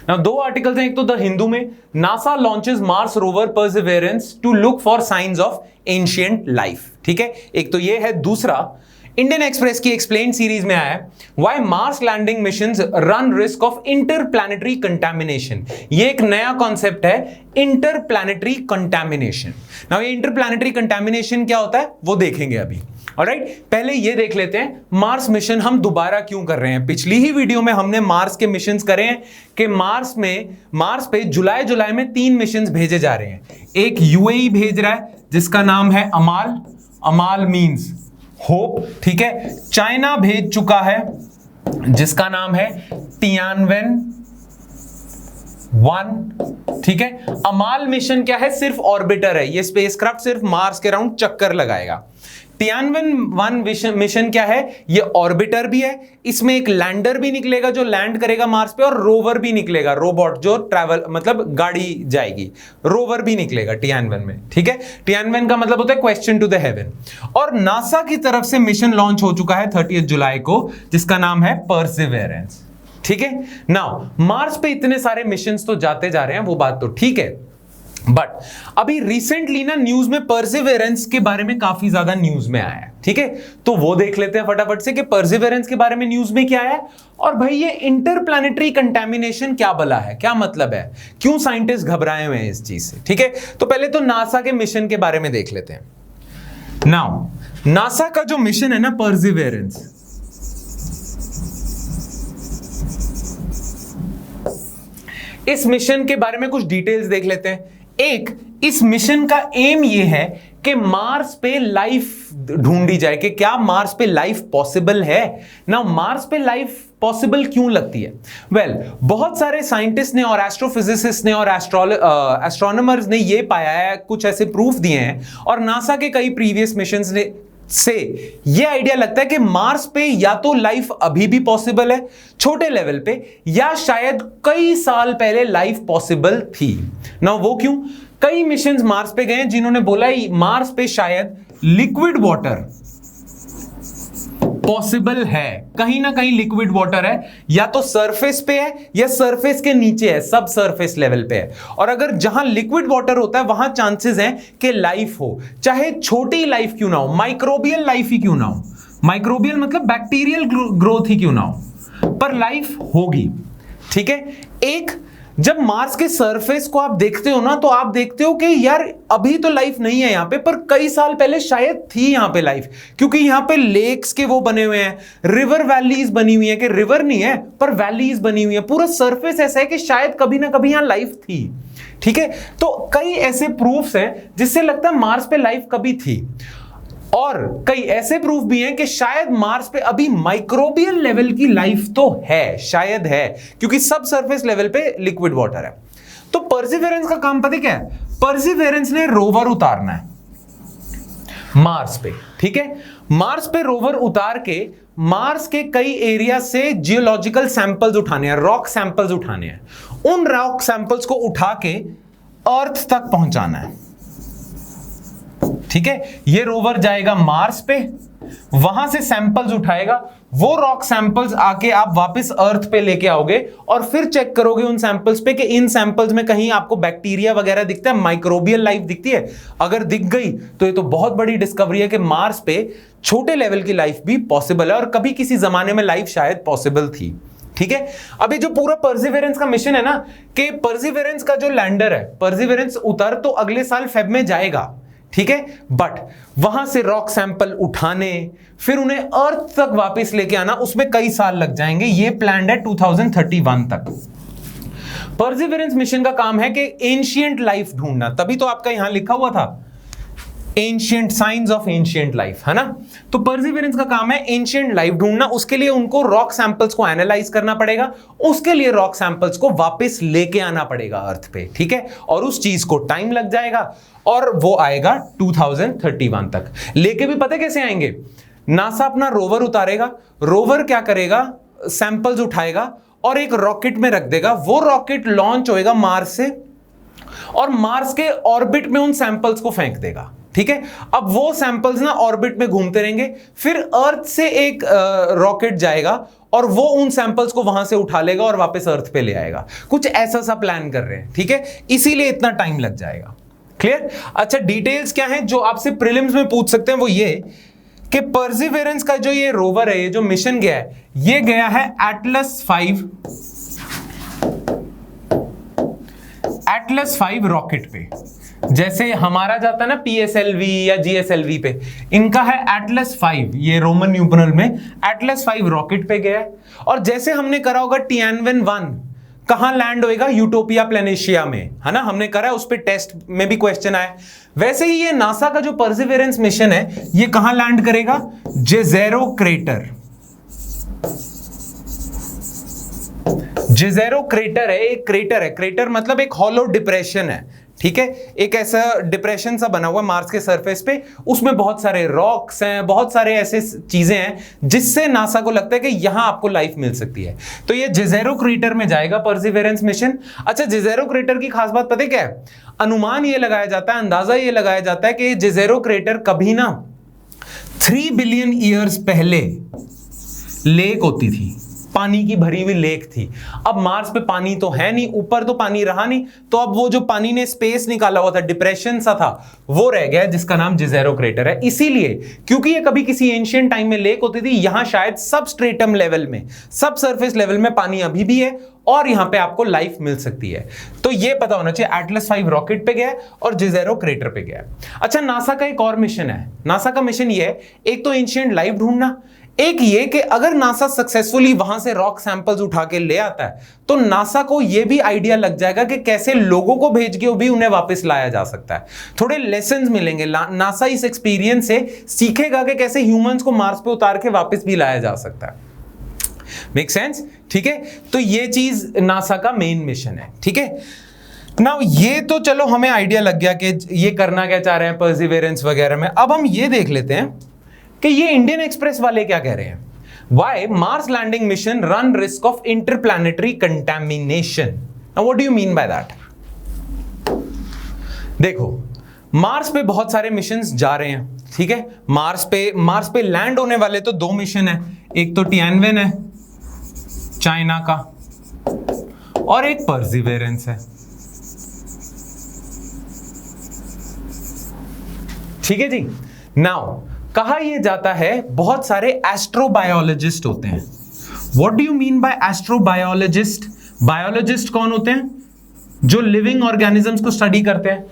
नाउ 2 आर्टिकल्स हैं, एक तो द हिंदू में, NASA launches Mars rover Perseverance to look for science of ancient life, ठीक है, एक तो ये है। दूसरा इंडियन एक्सप्रेस की एक्सप्लेन सीरीज में आया है, why Mars landing missions run risk of interplanetary contamination. ये एक नया कॉन्सेप्ट है, इंटरप्लैनेटरी कंटैमिनेशन। नाउ ये इंटरप्लैनेटरी कंटैमिनेशन क्या होता है वो देखेंगे अभी। ऑलराइट, पहले ये देख लेते हैं मार्स मिशन हम दोबारा क्यों कर रहे हैं। पिछली ही वीडियो में हमने मार्स के मिशंस करे हैं कि मार्स पे जुलाई में 3 मिशंस भेजे जा रहे हैं। एक यूएई भेज रहा है जिसका नाम है अमाल, अमाल मींस होप, ठीक है। चाइना भेज चुका है जिसका नाम है तियानवेन 1, ठीक है। अमाल मिशन क्या है, सिर्फ ऑर्बिटर है, ये स्पेसक्राफ्ट सिर्फ मार्स के राउंड चक्कर लगाएगा। तियानवेन 1 मिशन क्या है, ये ऑर्बिटर भी है, इसमें एक लैंडर भी निकलेगा जो लैंड करेगा मार्स पे, और रोवर भी निकलेगा, रोबोट जो ट्रैवल मतलब गाड़ी जाएगी, रोवर भी निकलेगा तियानवेन में, ठीक है। तियानवेन का मतलब होता है क्वेश्चन टू द हेवन। और नासा की तरफ से मिशन लॉन्च हो चुका है 30 जुलाई को, जिसका नाम है परसिवेरेंस, ठीक है। नाउ मार्स पे इतने सारे मिशंस तो जाते जा रहे हैं, वो बात तो ठीक है, बट अभी रिसेंटली ना न्यूज में परसिवेरेंस के बारे में काफी ज्यादा न्यूज में आया है, ठीक है। तो वो देख लेते हैं फटाफट से कि परसिवेरेंस के बारे में न्यूज में क्या है, और भाई ये इंटरप्लैनेटरी कंटैमिनेशन क्या बला है, क्या मतलब है, क्यों साइंटिस्ट घबराए हुए हैं इस चीज से, ठीक है। तो पहले तो नासा के मिशन के बारे में देख लेते हैं। नाउ नासा का जो मिशन है ना परसिवेरेंस, इस मिशन के बारे में कुछ डिटेल्स देख लेते हैं। एक, इस मिशन का एम ये है कि मार्स पे लाइफ ढूंढी जाए कि क्या मार्स पे लाइफ पॉसिबल है ना। मार्स पे लाइफ पॉसिबल क्यों लगती है? वेल, बहुत सारे साइंटिस्ट ने और एस्ट्रोफिजिसिस्ट ने और एस्ट्रोनॉमर्स ने ये पाया है, कुछ ऐसे प्रूफ दिए हैं, और नासा के कई प्रीवियस मिशंस ने से ये आइडिया लगता है कि मार्स पे या तो लाइफ अभी भी पॉसिबल है छोटे लेवल पे, या शायद कई साल पहले लाइफ पॉसिबल थी ना। वो क्यों? कई मिशंस मार्स पे गए जिन्होंने बोला मार्स पे शायद लिक्विड वाटर पॉसिबल है, कहीं ना कहीं लिक्विड वाटर है, या तो सरफेस पे है या सरफेस के नीचे है, सब सरफेस लेवल पे है। और अगर जहां लिक्विड वाटर होता है वहां चांसेस हैं कि लाइफ हो, चाहे छोटी लाइफ क्यों ना हो, माइक्रोबियल लाइफ ही क्यों ना हो, माइक्रोबियल मतलब बैक्टीरियल ग्रोथ ही क्यों ना हो, पर लाइफ होगी, ठीक है। एक, जब मार्स के सरफेस को आप देखते हो ना, तो आप देखते हो कि यार अभी तो लाइफ नहीं है यहां पे, पर कई साल पहले शायद थी यहां पे लाइफ, क्योंकि यहां पे लेक्स के वो बने हुए हैं, रिवर वैलीज बनी हुई है, कि रिवर नहीं है पर वैलीज बनी हुई है, पूरा सरफेस ऐसा है कि शायद कभी ना कभी यहां लाइफ थी, ठीक है। तो कई ऐसे प्रूफ्स हैं जिससे लगता है मार्स पे लाइफ कभी थी, और कई ऐसे प्रूफ भी हैं कि शायद मार्स पे अभी माइक्रोबियल लेवल की लाइफ तो है, शायद है, क्योंकि सब सरफेस लेवल पे लिक्विड वाटर है। तो परसिवेरेंस का काम पता क्या है? परसिवेरेंस ने रोवर उतारना है मार्स पे, ठीक है। मार्स पे रोवर उतार के मार्स के कई एरिया से जियोलॉजिकल सैंपल्स उठाने हैं, रॉक सैंपल्स उठाने हैं, उन रॉक सैंपल्स को उठा के अर्थ तक पहुंचाना है, ठीक है। ये रोवर जाएगा मार्स पे, वहां से सैंपल्स उठाएगा, वो रॉक सैंपल्स आके आप वापस अर्थ पे लेके आओगे, और फिर चेक करोगे उन सैंपल्स पे कि इन सैंपल्स में कहीं आपको बैक्टीरिया वगैरह दिखता है, माइक्रोबियल लाइफ दिखती है। अगर दिख गई तो ये तो बहुत बड़ी डिस्कवरी है कि मार्स पे छोटे लेवल की लाइफ भी पॉसिबल है, और कभी किसी जमाने में लाइफ शायद पॉसिबल थी, ठीक है। अभी जो पूरा परसिवेरेंस का मिशन है ना, कि परसिवेरेंस का जो लैंडर है, परसिवेरेंस उतर तो अगले साल फेब में जाएगा, ठीक है, बट वहां से रॉक सैंपल उठाने फिर उन्हें अर्थ तक वापस लेके आना, उसमें कई साल लग जाएंगे। ये प्लान्ड है 2031 तक। परसिवरेंस मिशन का काम है कि एंशिएंट लाइफ ढूंढना, तभी तो आपका यहां लिखा हुआ था ancient science of ancient life, है ना। तो परसिवरेंस का काम है एंशिएंट लाइफ ढूंढना, उसके लिए उनको रॉक सैंपल्स को एनालाइज करना पड़ेगा, उसके लिए रॉक सैंपल्स को वापस लेके आना पड़ेगा अर्थ पे, ठीक है, और उस चीज को टाइम लग जाएगा और वो आएगा 2031 तक। लेके भी पता कैसे आएंगे, नासा अपना रोवर उतारेगा, रोवर क्या करेगा, सैंपल्स उठाएगा और एक रॉकेट में रख देगा, वो रॉकेट लॉन्च होएगा मार्स से और मार्स के ऑर्बिट में उन सैंपल्स को फेंक देगा, ठीक है। अब वो सैंपल्स ना ऑर्बिट में घूमते रहेंगे, फिर अर्थ से एक रॉकेट जाएगा और वो उन सैंपल्स को वहां से उठा लेगा और वापस अर्थ पे ले आएगा। कुछ ऐसा सा प्लान कर रहे हैं, ठीक है, इसीलिए इतना टाइम लग जाएगा। क्लियर? अच्छा, डिटेल्स क्या है जो आपसे प्रीलिम्स में पूछ सकते हैं, वो ये कि परसिवरेंस का जो ये रोवर है, ये जो मिशन गया है, ये गया है एटलस 5 रॉकेट पे। जैसे हमारा जाता है ना PSLV या GSLV पे, इनका है एटलस 5, ये रोमन न्यूमरल में एटलस 5 रॉकेट पे गया है। और जैसे हमने करा होगा टियानवन 1 कहां लैंड होएगा, यूटोपिया प्लेनेशिया में, है ना, हमने करा है, उस पे टेस्ट में भी क्वेश्चन आया। वैसे ही ये नासा का जो परसिवरेंस मिशन है, ये कहां लैंड करेगा, जेज़ेरो क्रेटर। जेज़ेरो क्रेटर है, एक क्रेटर है, क्रेटर मतलब एक हॉलो डिप्रेशन है, ठीक है, एक ऐसा डिप्रेशन सा बना हुआ है मार्स के सरफेस पे, उसमें बहुत सारे रॉक्स हैं, बहुत सारे ऐसे चीजें हैं जिससे नासा को लगता है कि यहां आपको लाइफ मिल सकती है। तो ये जेज़ेरो क्रेटर में जाएगा परसिवरेंस मिशन। अच्छा, जेज़ेरो क्रेटर की खास बात पता है क्या है, अनुमान ये लगाया जाता है, अंदाजा ये लगाया जाता है कि जेज़ेरो क्रेटर कभी ना 3 बिलियन ईयर्स पहले लेक होती थी, पानी की भरी हुई लेक थी। अब मार्स पे पानी तो है नहीं, ऊपर तो पानी रहा नहीं, तो अब वो जो पानी ने स्पेस निकाला हुआ था, डिप्रेशन सा था, वो रह गया, जिसका नाम जेज़ेरो क्रेटर है। इसीलिए क्योंकि ये कभी किसी एंशिएंट टाइम में लेक होती थी, यहां शायद सब स्ट्रेटम लेवल में, सब सरफेस लेवल में पानी अभी भी है और यहां पे आपको लाइफ मिल सकती है। तो ये पता होना चाहिए, एटलस 5 रॉकेट पे गया और जेज़ेरो क्रेटर पे गया। अच्छा, नासा का एक और मिशन है। नासा का मिशन ये है, एक तो एंशिएंट लाइफ ढूंढना, एक ये कि अगर नासा सक्सेसफुली वहां से रॉक सैंपल्स उठा के ले आता है तो नासा को ये भी आइडिया लग जाएगा कि कैसे लोगों को भेज के भी उन्हें वापस लाया जा सकता है। थोड़े लेसन्स मिलेंगे, नासा इस एक्सपीरियंस से सीखेगा कि कैसे ह्यूमंस को मार्स पे उतार के वापस भी लाया जा सकता है। Make sense? ठीक है, तो ये चीज नासा का मेन मिशन है, ठीक है। नाउ ये तो चलो हमें आइडिया लग गया कि ये करना क्या चाह रहे हैं परसिवरेंस वगैरह में। अब हम ये देख लेते हैं कि ये इंडियन एक्सप्रेस वाले क्या कह रहे हैं। Why Mars landing mission run risk of interplanetary contamination? Now what do you mean by that? देखो, मार्स पे बहुत सारे मिशंस जा रहे हैं, ठीक है। मार्स पे लैंड होने वाले तो 2 मिशन है, एक तो टियानवन है चाइना का और एक परसिवरेंस है, ठीक है जी। नाउ कहा यह जाता है बहुत सारे एस्ट्रोबायोलॉजिस्ट होते हैं। What do you mean by astrobiologist? Biologist कौन होते हैं? जो लिविंग ऑर्गेनिजम्स को स्टडी करते हैं।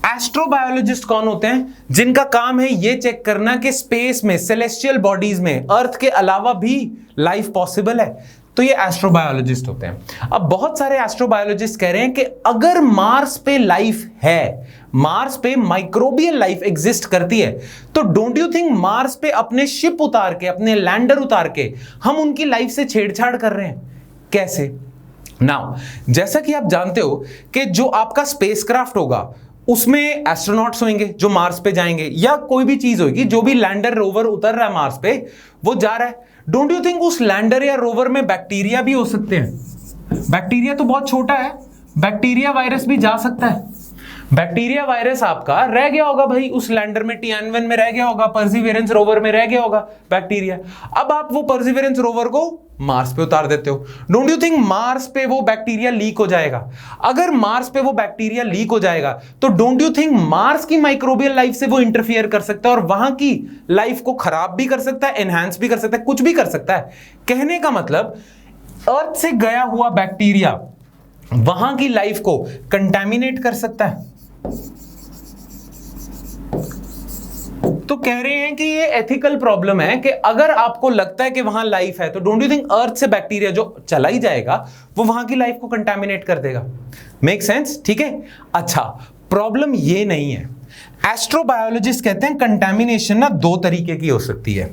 एस्ट्रोबायोलॉजिस्ट कौन होते हैं? जिनका काम है ये चेक करना कि स्पेस में, सेलेस्टियल बॉडीज में अर्थ के अलावा भी लाइफ पॉसिबल है, तो ये एस्ट्रोबायोलॉजिस्ट होते हैं। अब बहुत सारे एस्ट्रोबायोलॉजिस्ट कह रहे हैं कि अगर मार्स पे लाइफ है, मार्स पे माइक्रोबियल लाइफ एग्जिस्ट करती है, तो डोंट यू थिंक मार्स पे अपने शिप उतार के, अपने लैंडर उतार के हम उनकी लाइफ से छेड़छाड़ कर रहे हैं? कैसे? नाउ जैसा कि आप जानते हो कि जो आपका स्पेसक्राफ्ट होगा उसमें एस्ट्रोनॉट्स होंगे जो मार्स पे जाएंगे, या कोई भी चीज होगी, जो भी लैंडर रोवर उतर रहा है मार्स पे, वो जा रहा है। डोंट यू थिंक उस लैंडर या रोवर में बैक्टीरिया भी हो सकते हैं? बैक्टीरिया तो बहुत छोटा है, बैक्टीरिया वायरस भी जा सकता है। बैक्टीरिया वायरस आपका रह गया होगा भाई उस लैंडर में, टियानवन में रह गया होगा, परसिवरेंस रोवर में रह गया होगा बैक्टीरिया। अब आप वो परसिवरेंस रोवर को मार्स पे उतार देते हो, डोंट यू थिंक मार्स पे वो बैक्टीरिया लीक हो जाएगा? अगर मार्स पे वो बैक्टीरिया लीक हो जाएगा तो डोंट यू थिंक मार्स की माइक्रोबियल लाइफ से वो इंटरफियर कर सकता है और वहां की लाइफ को खराब भी कर सकता है, एनहांस भी कर सकता है, कुछ भी कर सकता है। कहने का मतलब अर्थ से गया हुआ बैक्टीरिया वहां की लाइफ को कंटामिनेट कर सकता है। तो कह रहे हैं कि ये एथिकल प्रॉब्लम है कि अगर आपको लगता है कि वहां लाइफ है तो डोंट यू थिंक अर्थ से बैक्टीरिया जो चला ही जाएगा वो वहां की लाइफ को कंटामिनेट कर देगा? Make sense? ठीक है। अच्छा, प्रॉब्लम ये नहीं है। एस्ट्रोबायोलॉजिस्ट कहते हैं कंटामिनेशन ना दो तरीके की हो सकती है।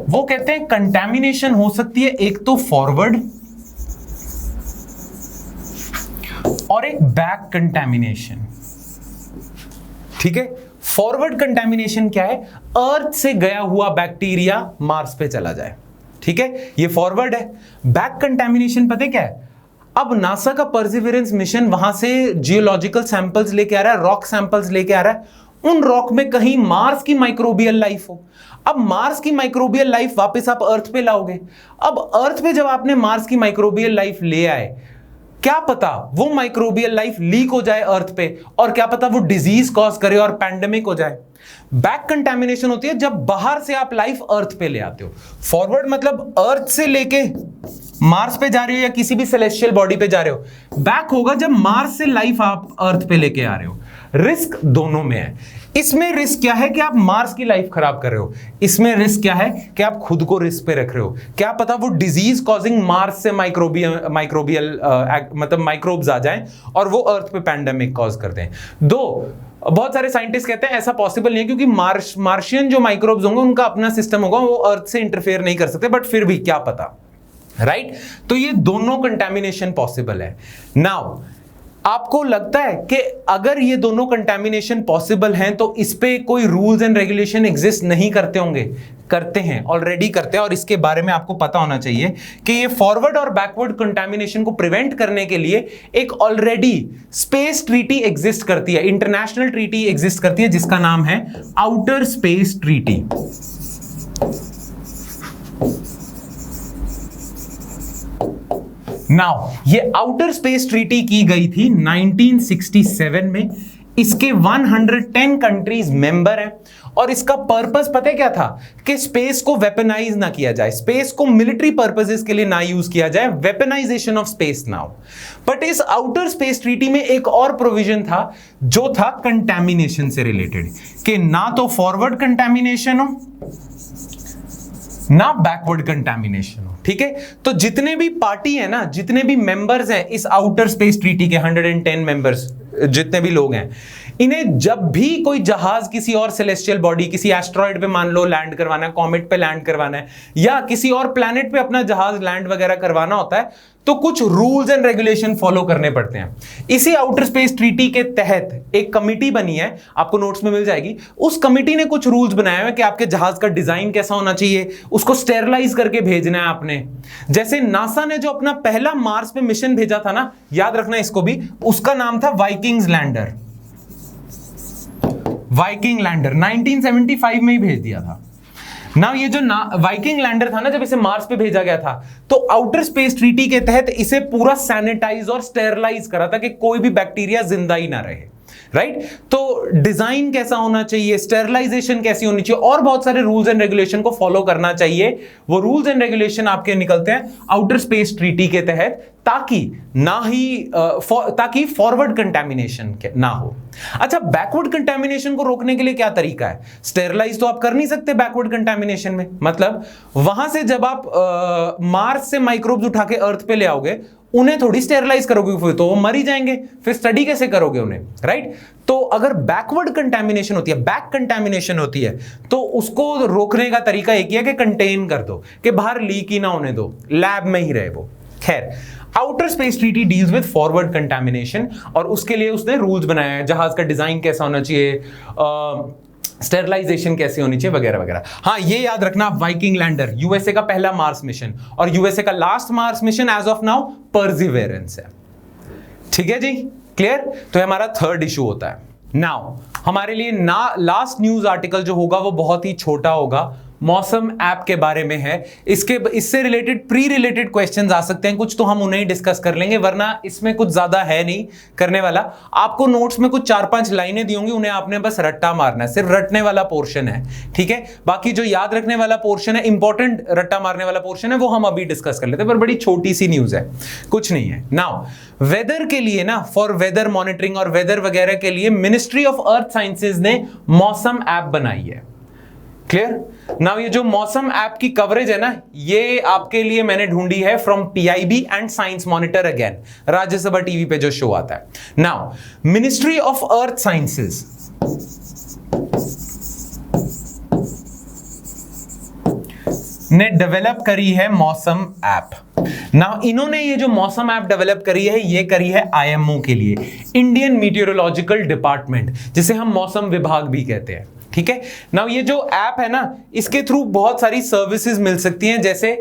वो कहते हैं कंटामिनेशन हो सकती है एक तो फॉरवर्ड और एक बैक कंटामिनेशन। ठीक है। फॉरवर्ड कंटामिनेशन क्या है? अर्थ से गया हुआ बैक्टीरिया मार्स पे चला जाए। ठीक है, ये फॉरवर्ड है। बैक कंटामिनेशन पता है क्या है? अब नासा का परसिवरेंस मिशन वहां से जियोलॉजिकल सैंपल्स लेके आ रहा है, रॉक सैंपल्स लेके आ रहा है। उन रॉक में कहीं मार्स की माइक्रोबियल लाइफ हो। अब मार्स की माइक्रोबियल लाइफ वापस आप अर्थ पे लाओगे। अब अर्थ पे जब आपने मार्स की माइक्रोबियल लाइफ ले आए, क्या पता वो माइक्रोबियल लाइफ लीक हो जाए अर्थ पे, और क्या पता वो डिजीज कॉज करे और पैंडेमिक हो जाए। बैक कंटामिनेशन होती है जब बाहर से आप लाइफ अर्थ पे ले आते हो। फॉरवर्ड मतलब अर्थ से लेके मार्स पे जा रहे हो या किसी भी सेलेस्टियल बॉडी पे जा रहे हो। बैक होगा जब मार्स से लाइफ आप अर्थ पे लेके आ रहे हो। रिस्क दोनों में है। इसमें रिस्क क्या है कि आप मार्स की लाइफ खराब कर रहे हो। इसमें रिस्क क्या है कि आप खुद को रिस्क पे रख रहे हो। क्या पता वो डिजीज कॉजिंग मार्स से माइक्रोबियल मतलब माइक्रोब्स आ जाएं और वो अर्थ पे पैंडेमिक कॉज कर दें। बहुत सारे साइंटिस्ट कहते हैं ऐसा पॉसिबल नहीं है, क्योंकि मार्शियन जो माइक्रोब्स होंगे उनका अपना सिस्टम होगा, वो अर्थ से इंटरफेयर नहीं कर सकते, बट फिर भी क्या पता, राइट? तो ये दोनों कंटामिनेशन पॉसिबल है। नाउ आपको लगता है कि अगर ये दोनों कंटामिनेशन पॉसिबल हैं तो इस पे कोई रूल्स एंड रेगुलेशन एग्जिस्ट नहीं करते होंगे? करते हैं, ऑलरेडी करते हैं। और इसके बारे में आपको पता होना चाहिए कि ये फॉरवर्ड और बैकवर्ड कंटामिनेशन को प्रिवेंट करने के लिए एक ऑलरेडी स्पेस ट्रीटी एग्जिस्ट करती है, इंटरनेशनल ट्रीटी एग्जिस्ट करती है, जिसका नाम है आउटर स्पेस ट्रीटी। नाउ ये आउटर स्पेस ट्रीटी की गई थी 1967 में। इसके 110 कंट्रीज मेंबर हैं और इसका पर्पस पता है क्या था? कि स्पेस को वेपनाइज ना किया जाए, स्पेस को मिलिट्री पर्पसेस के लिए ना यूज किया जाए, weaponisation of space now. But इस आउटर स्पेस ट्रीटी में एक और प्रोविजन था जो था कंटैमिनेशन से रिलेटेड, कि ना तो फॉरवर्ड कंटैमिनेशन हो ना बैकवर्ड कंटैमिनेशन हो। ठीक है, तो जितने भी पार्टी है ना, जितने भी मेंबर्स हैं इस आउटर स्पेस ट्रीटी के, 110 मेंबर्स जितने भी लोग हैं, इन्हें जब भी कोई जहाज किसी और सेलेस्टियल बॉडी, किसी एस्ट्रॉइड पे मान लो लैंड करवाना है, कॉमेट पे लैंड करवाना है, या किसी और प्लैनेट पे अपना जहाज लैंड वगैरह करवाना होता है, तो कुछ रूल्स एंड रेगुलेशन फॉलो करने पड़ते हैं। इसी आउटर स्पेस ट्रीटी के तहत एक कमिटी बनी है, आपको नोट्स में मिल जाएगी। उस कमिटी ने कुछ रूल्स बनाए हैं कि आपके जहाज का डिजाइन कैसा होना चाहिए, उसको स्टेरलाइज करके भेजना है आपने। जैसे नासा ने जो अपना पहला मार्स पे मिशन भेजा था ना, याद रखना इसको भी, उसका नाम था वाइकिंग्स लैंडर। वाइकिंग लैंडर 1975 में ही भेज दिया था ना। ये जो वाइकिंग लैंडर था ना, जब इसे मार्स पे भेजा गया था, तो आउटर स्पेस ट्रीटी के तहत इसे पूरा सैनिटाइज और स्टेरलाइज करा था कि कोई भी बैक्टीरिया जिंदा ही ना रहे, राइट? तो डिजाइन कैसा होना चाहिए, स्टेरलाइजेशन कैसी होनी चाहिए, और बहुत सारे रूल्स एंड रेगुलेशन को फॉलो करना चाहिए। वो रूल्स एंड रेगुलेशन आपके निकलते हैं आउटर स्पेस ट्रीटी के तहत, ताकि फॉरवर्ड कंटैमिनेशन ना हो। अच्छा, बैकवर्ड कंटैमिनेशन को रोकने के लिए क्या तरीका है? स्टेरलाइज तो आप कर नहीं सकते बैकवर्ड कंटैमिनेशन में, मतलब वहां से जब आप मार्स से माइक्रोब्स उठा के अर्थ पे ले आओगे, उन्हें थोड़ी स्टेरलाइज करोगे, फिर तो वो मर ही जाएंगे, फिर स्टडी कैसे करोगे उन्हें, राइट? तो अगर बैकवर्ड कंटैमिनेशन होती है, बैक कंटैमिनेशन होती है, तो उसको रोकने का तरीका एक ही है कि कंटेन कर दो, कि बाहर लीक ही ना होने दो, लैब में ही रहे वो। खैर, outer space treaty deals with forward contamination, और उसके लिए उसने रूल्स बनाए हैं, जहाज का डिजाइन कैसा होना चाहिए, स्टेरलाइजेशन कैसे होनी चाहिए, वगैरह वगैरह। हाँ, ये याद रखना, वाइकिंग लैंडर यूएसए का पहला मार्स मिशन, और यूएसए का last Mars mission as of now Perseverance है। ठीक है जी, क्लियर? तो हमारा थर्ड इशू होता है। नाउ हमारे लिए लास्ट न्यूज आर्टिकल जो होगा वो बहुत ही छोटा होगा, मौसम ऐप के बारे में है। इससे रिलेटेड प्री रिलेटेड क्वेश्चंस आ सकते हैं कुछ, तो हम उन्हें डिस्कस कर लेंगे, वरना इसमें कुछ ज्यादा है नहीं करने वाला। आपको नोट्स में कुछ 4-5 लाइनें दी होंगी, उन्हें आपने बस रट्टा मारना है, सिर्फ रटने वाला पोर्शन है, ठीक है। बाकी जो याद रखने वाला पोर्शन है, इंपॉर्टेंट रट्टा मारने वाला पोर्शन है, वो हम अभी डिस्कस कर लेते हैं, पर बड़ी छोटी सी न्यूज है, कुछ नहीं है। नाउ वेदर के लिए ना, फॉर वेदर मॉनिटरिंग और वेदर वगैरह के लिए मिनिस्ट्री ऑफ अर्थ साइंसेज ने मौसम ऐप बनाई है। क्लियर? नाउ ये जो मौसम ऐप की कवरेज है ना, ये आपके लिए मैंने ढूंढी है from PIB and science monitor, again Rajya Sabha TV पे जो शो आता है। Now ministry of earth sciences ने डेवलप करी है मौसम ऐप। नाउ इन्होंने ये जो मौसम ऐप डेवलप करी है, ये करी है आईएमओ के लिए, इंडियन मीटियोरोलॉजिकल डिपार्टमेंट, जिसे हम मौसम विभाग भी कहते हैं, ठीक है। नाउ ये जो ऐप है ना, इसके थ्रू बहुत सारी सर्विसेज मिल सकती हैं, जैसे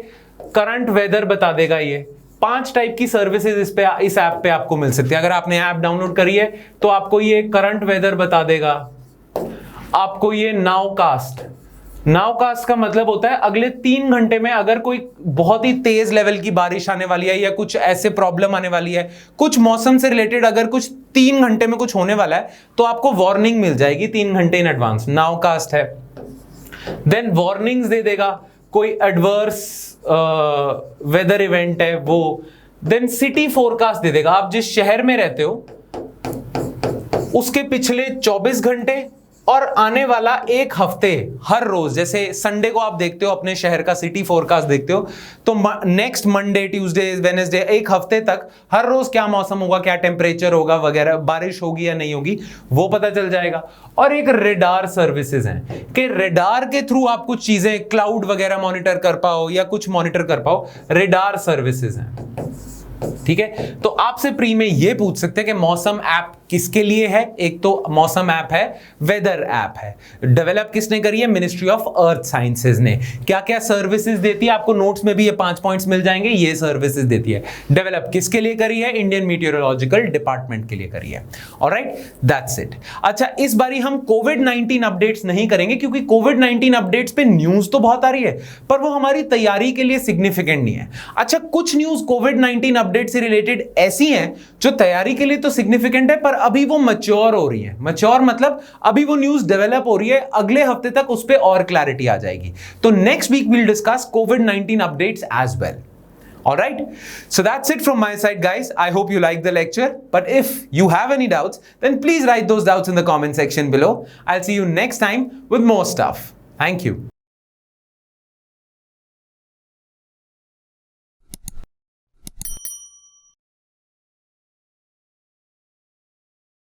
करंट वेदर बता देगा। ये 5 टाइप की सर्विसेज इस ऐप पे आपको मिल सकती है। अगर आपने ऐप डाउनलोड करी है तो आपको ये करंट वेदर बता देगा, आपको ये नाउकास्ट का मतलब होता है अगले 3 घंटे में अगर कोई बहुत ही तेज लेवल की बारिश आने वाली है या कुछ ऐसे प्रॉब्लम आने वाली है, कुछ मौसम से रिलेटेड अगर कुछ 3 घंटे में कुछ होने वाला है, तो आपको वार्निंग मिल जाएगी 3 घंटे इन एडवांस, नाउकास्ट है। देन वार्निंग्स दे देगा, कोई एडवर्स वेदर इवेंट है वो। देन सिटी फोरकास्ट दे देगा, आप जिस शहर में रहते हो उसके पिछले 24 घंटे और आने वाला 1 हफ्ते, हर रोज, जैसे संडे को आप देखते हो अपने शहर का सिटी फोरकास्ट देखते हो, तो नेक्स्ट मंडे, ट्यूसडे, वेडनेसडे, 1 हफ्ते तक हर रोज क्या मौसम होगा, क्या टेम्परेचर होगा वगैरह, बारिश होगी या नहीं होगी, वो पता चल जाएगा। और एक रेडार सर्विसेज हैं कि रेडार के थ्रू आप कुछ चीजें, क्लाउड वगैरह मॉनिटर कर पाओ या कुछ मॉनिटर कर पाओ, रेडार सर्विसेज हैं, ठीक है। तो आपसे प्री में ये पूछ सकते हैं कि मौसम ऐप किसके लिए है। एक तो मौसम ऐप है, वेदर ऐप है, डेवलप किसने करी है, मिनिस्ट्री ऑफ अर्थ साइंसेज ने। क्या क्या सर्विसेज देती है, आपको नोट्स में भी ये 5 पॉइंट्स मिल जाएंगे, ये सर्विसेज देती है। डेवलप किसके लिए करी है, इंडियन मीटियोरोलॉजिकल डिपार्टमेंट के लिए करी है। Alright, that's it. अच्छा, इस बारी हम कोविड-19 अपडेट्स नहीं करेंगे, क्योंकि कोविड-19 अपडेट्स पे न्यूज तो बहुत आ रही है, पर वो हमारी तैयारी के लिए सिग्निफिकेंट नहीं है। अच्छा, कुछ न्यूज कोविड-19 अपडेट से रिलेटेड ऐसी हैं जो तैयारी के लिए तो सिग्निफिकेंट है, पर अभी वो मैच्योर हो रही है। मैच्योर मतलब अभी वो न्यूज डेवलप हो रही है, अगले हफ्ते तक उस पे और क्लैरिटी आ जाएगी। तो नेक्स्ट वीक वील डिस्कस कोविड-19 updates as well. Alright, so that's it from my side, guys. I hope you liked the lecture, but if you have any doubts, then please write those doubts in the comment section below. I'll see you next time with more stuff. Thank you.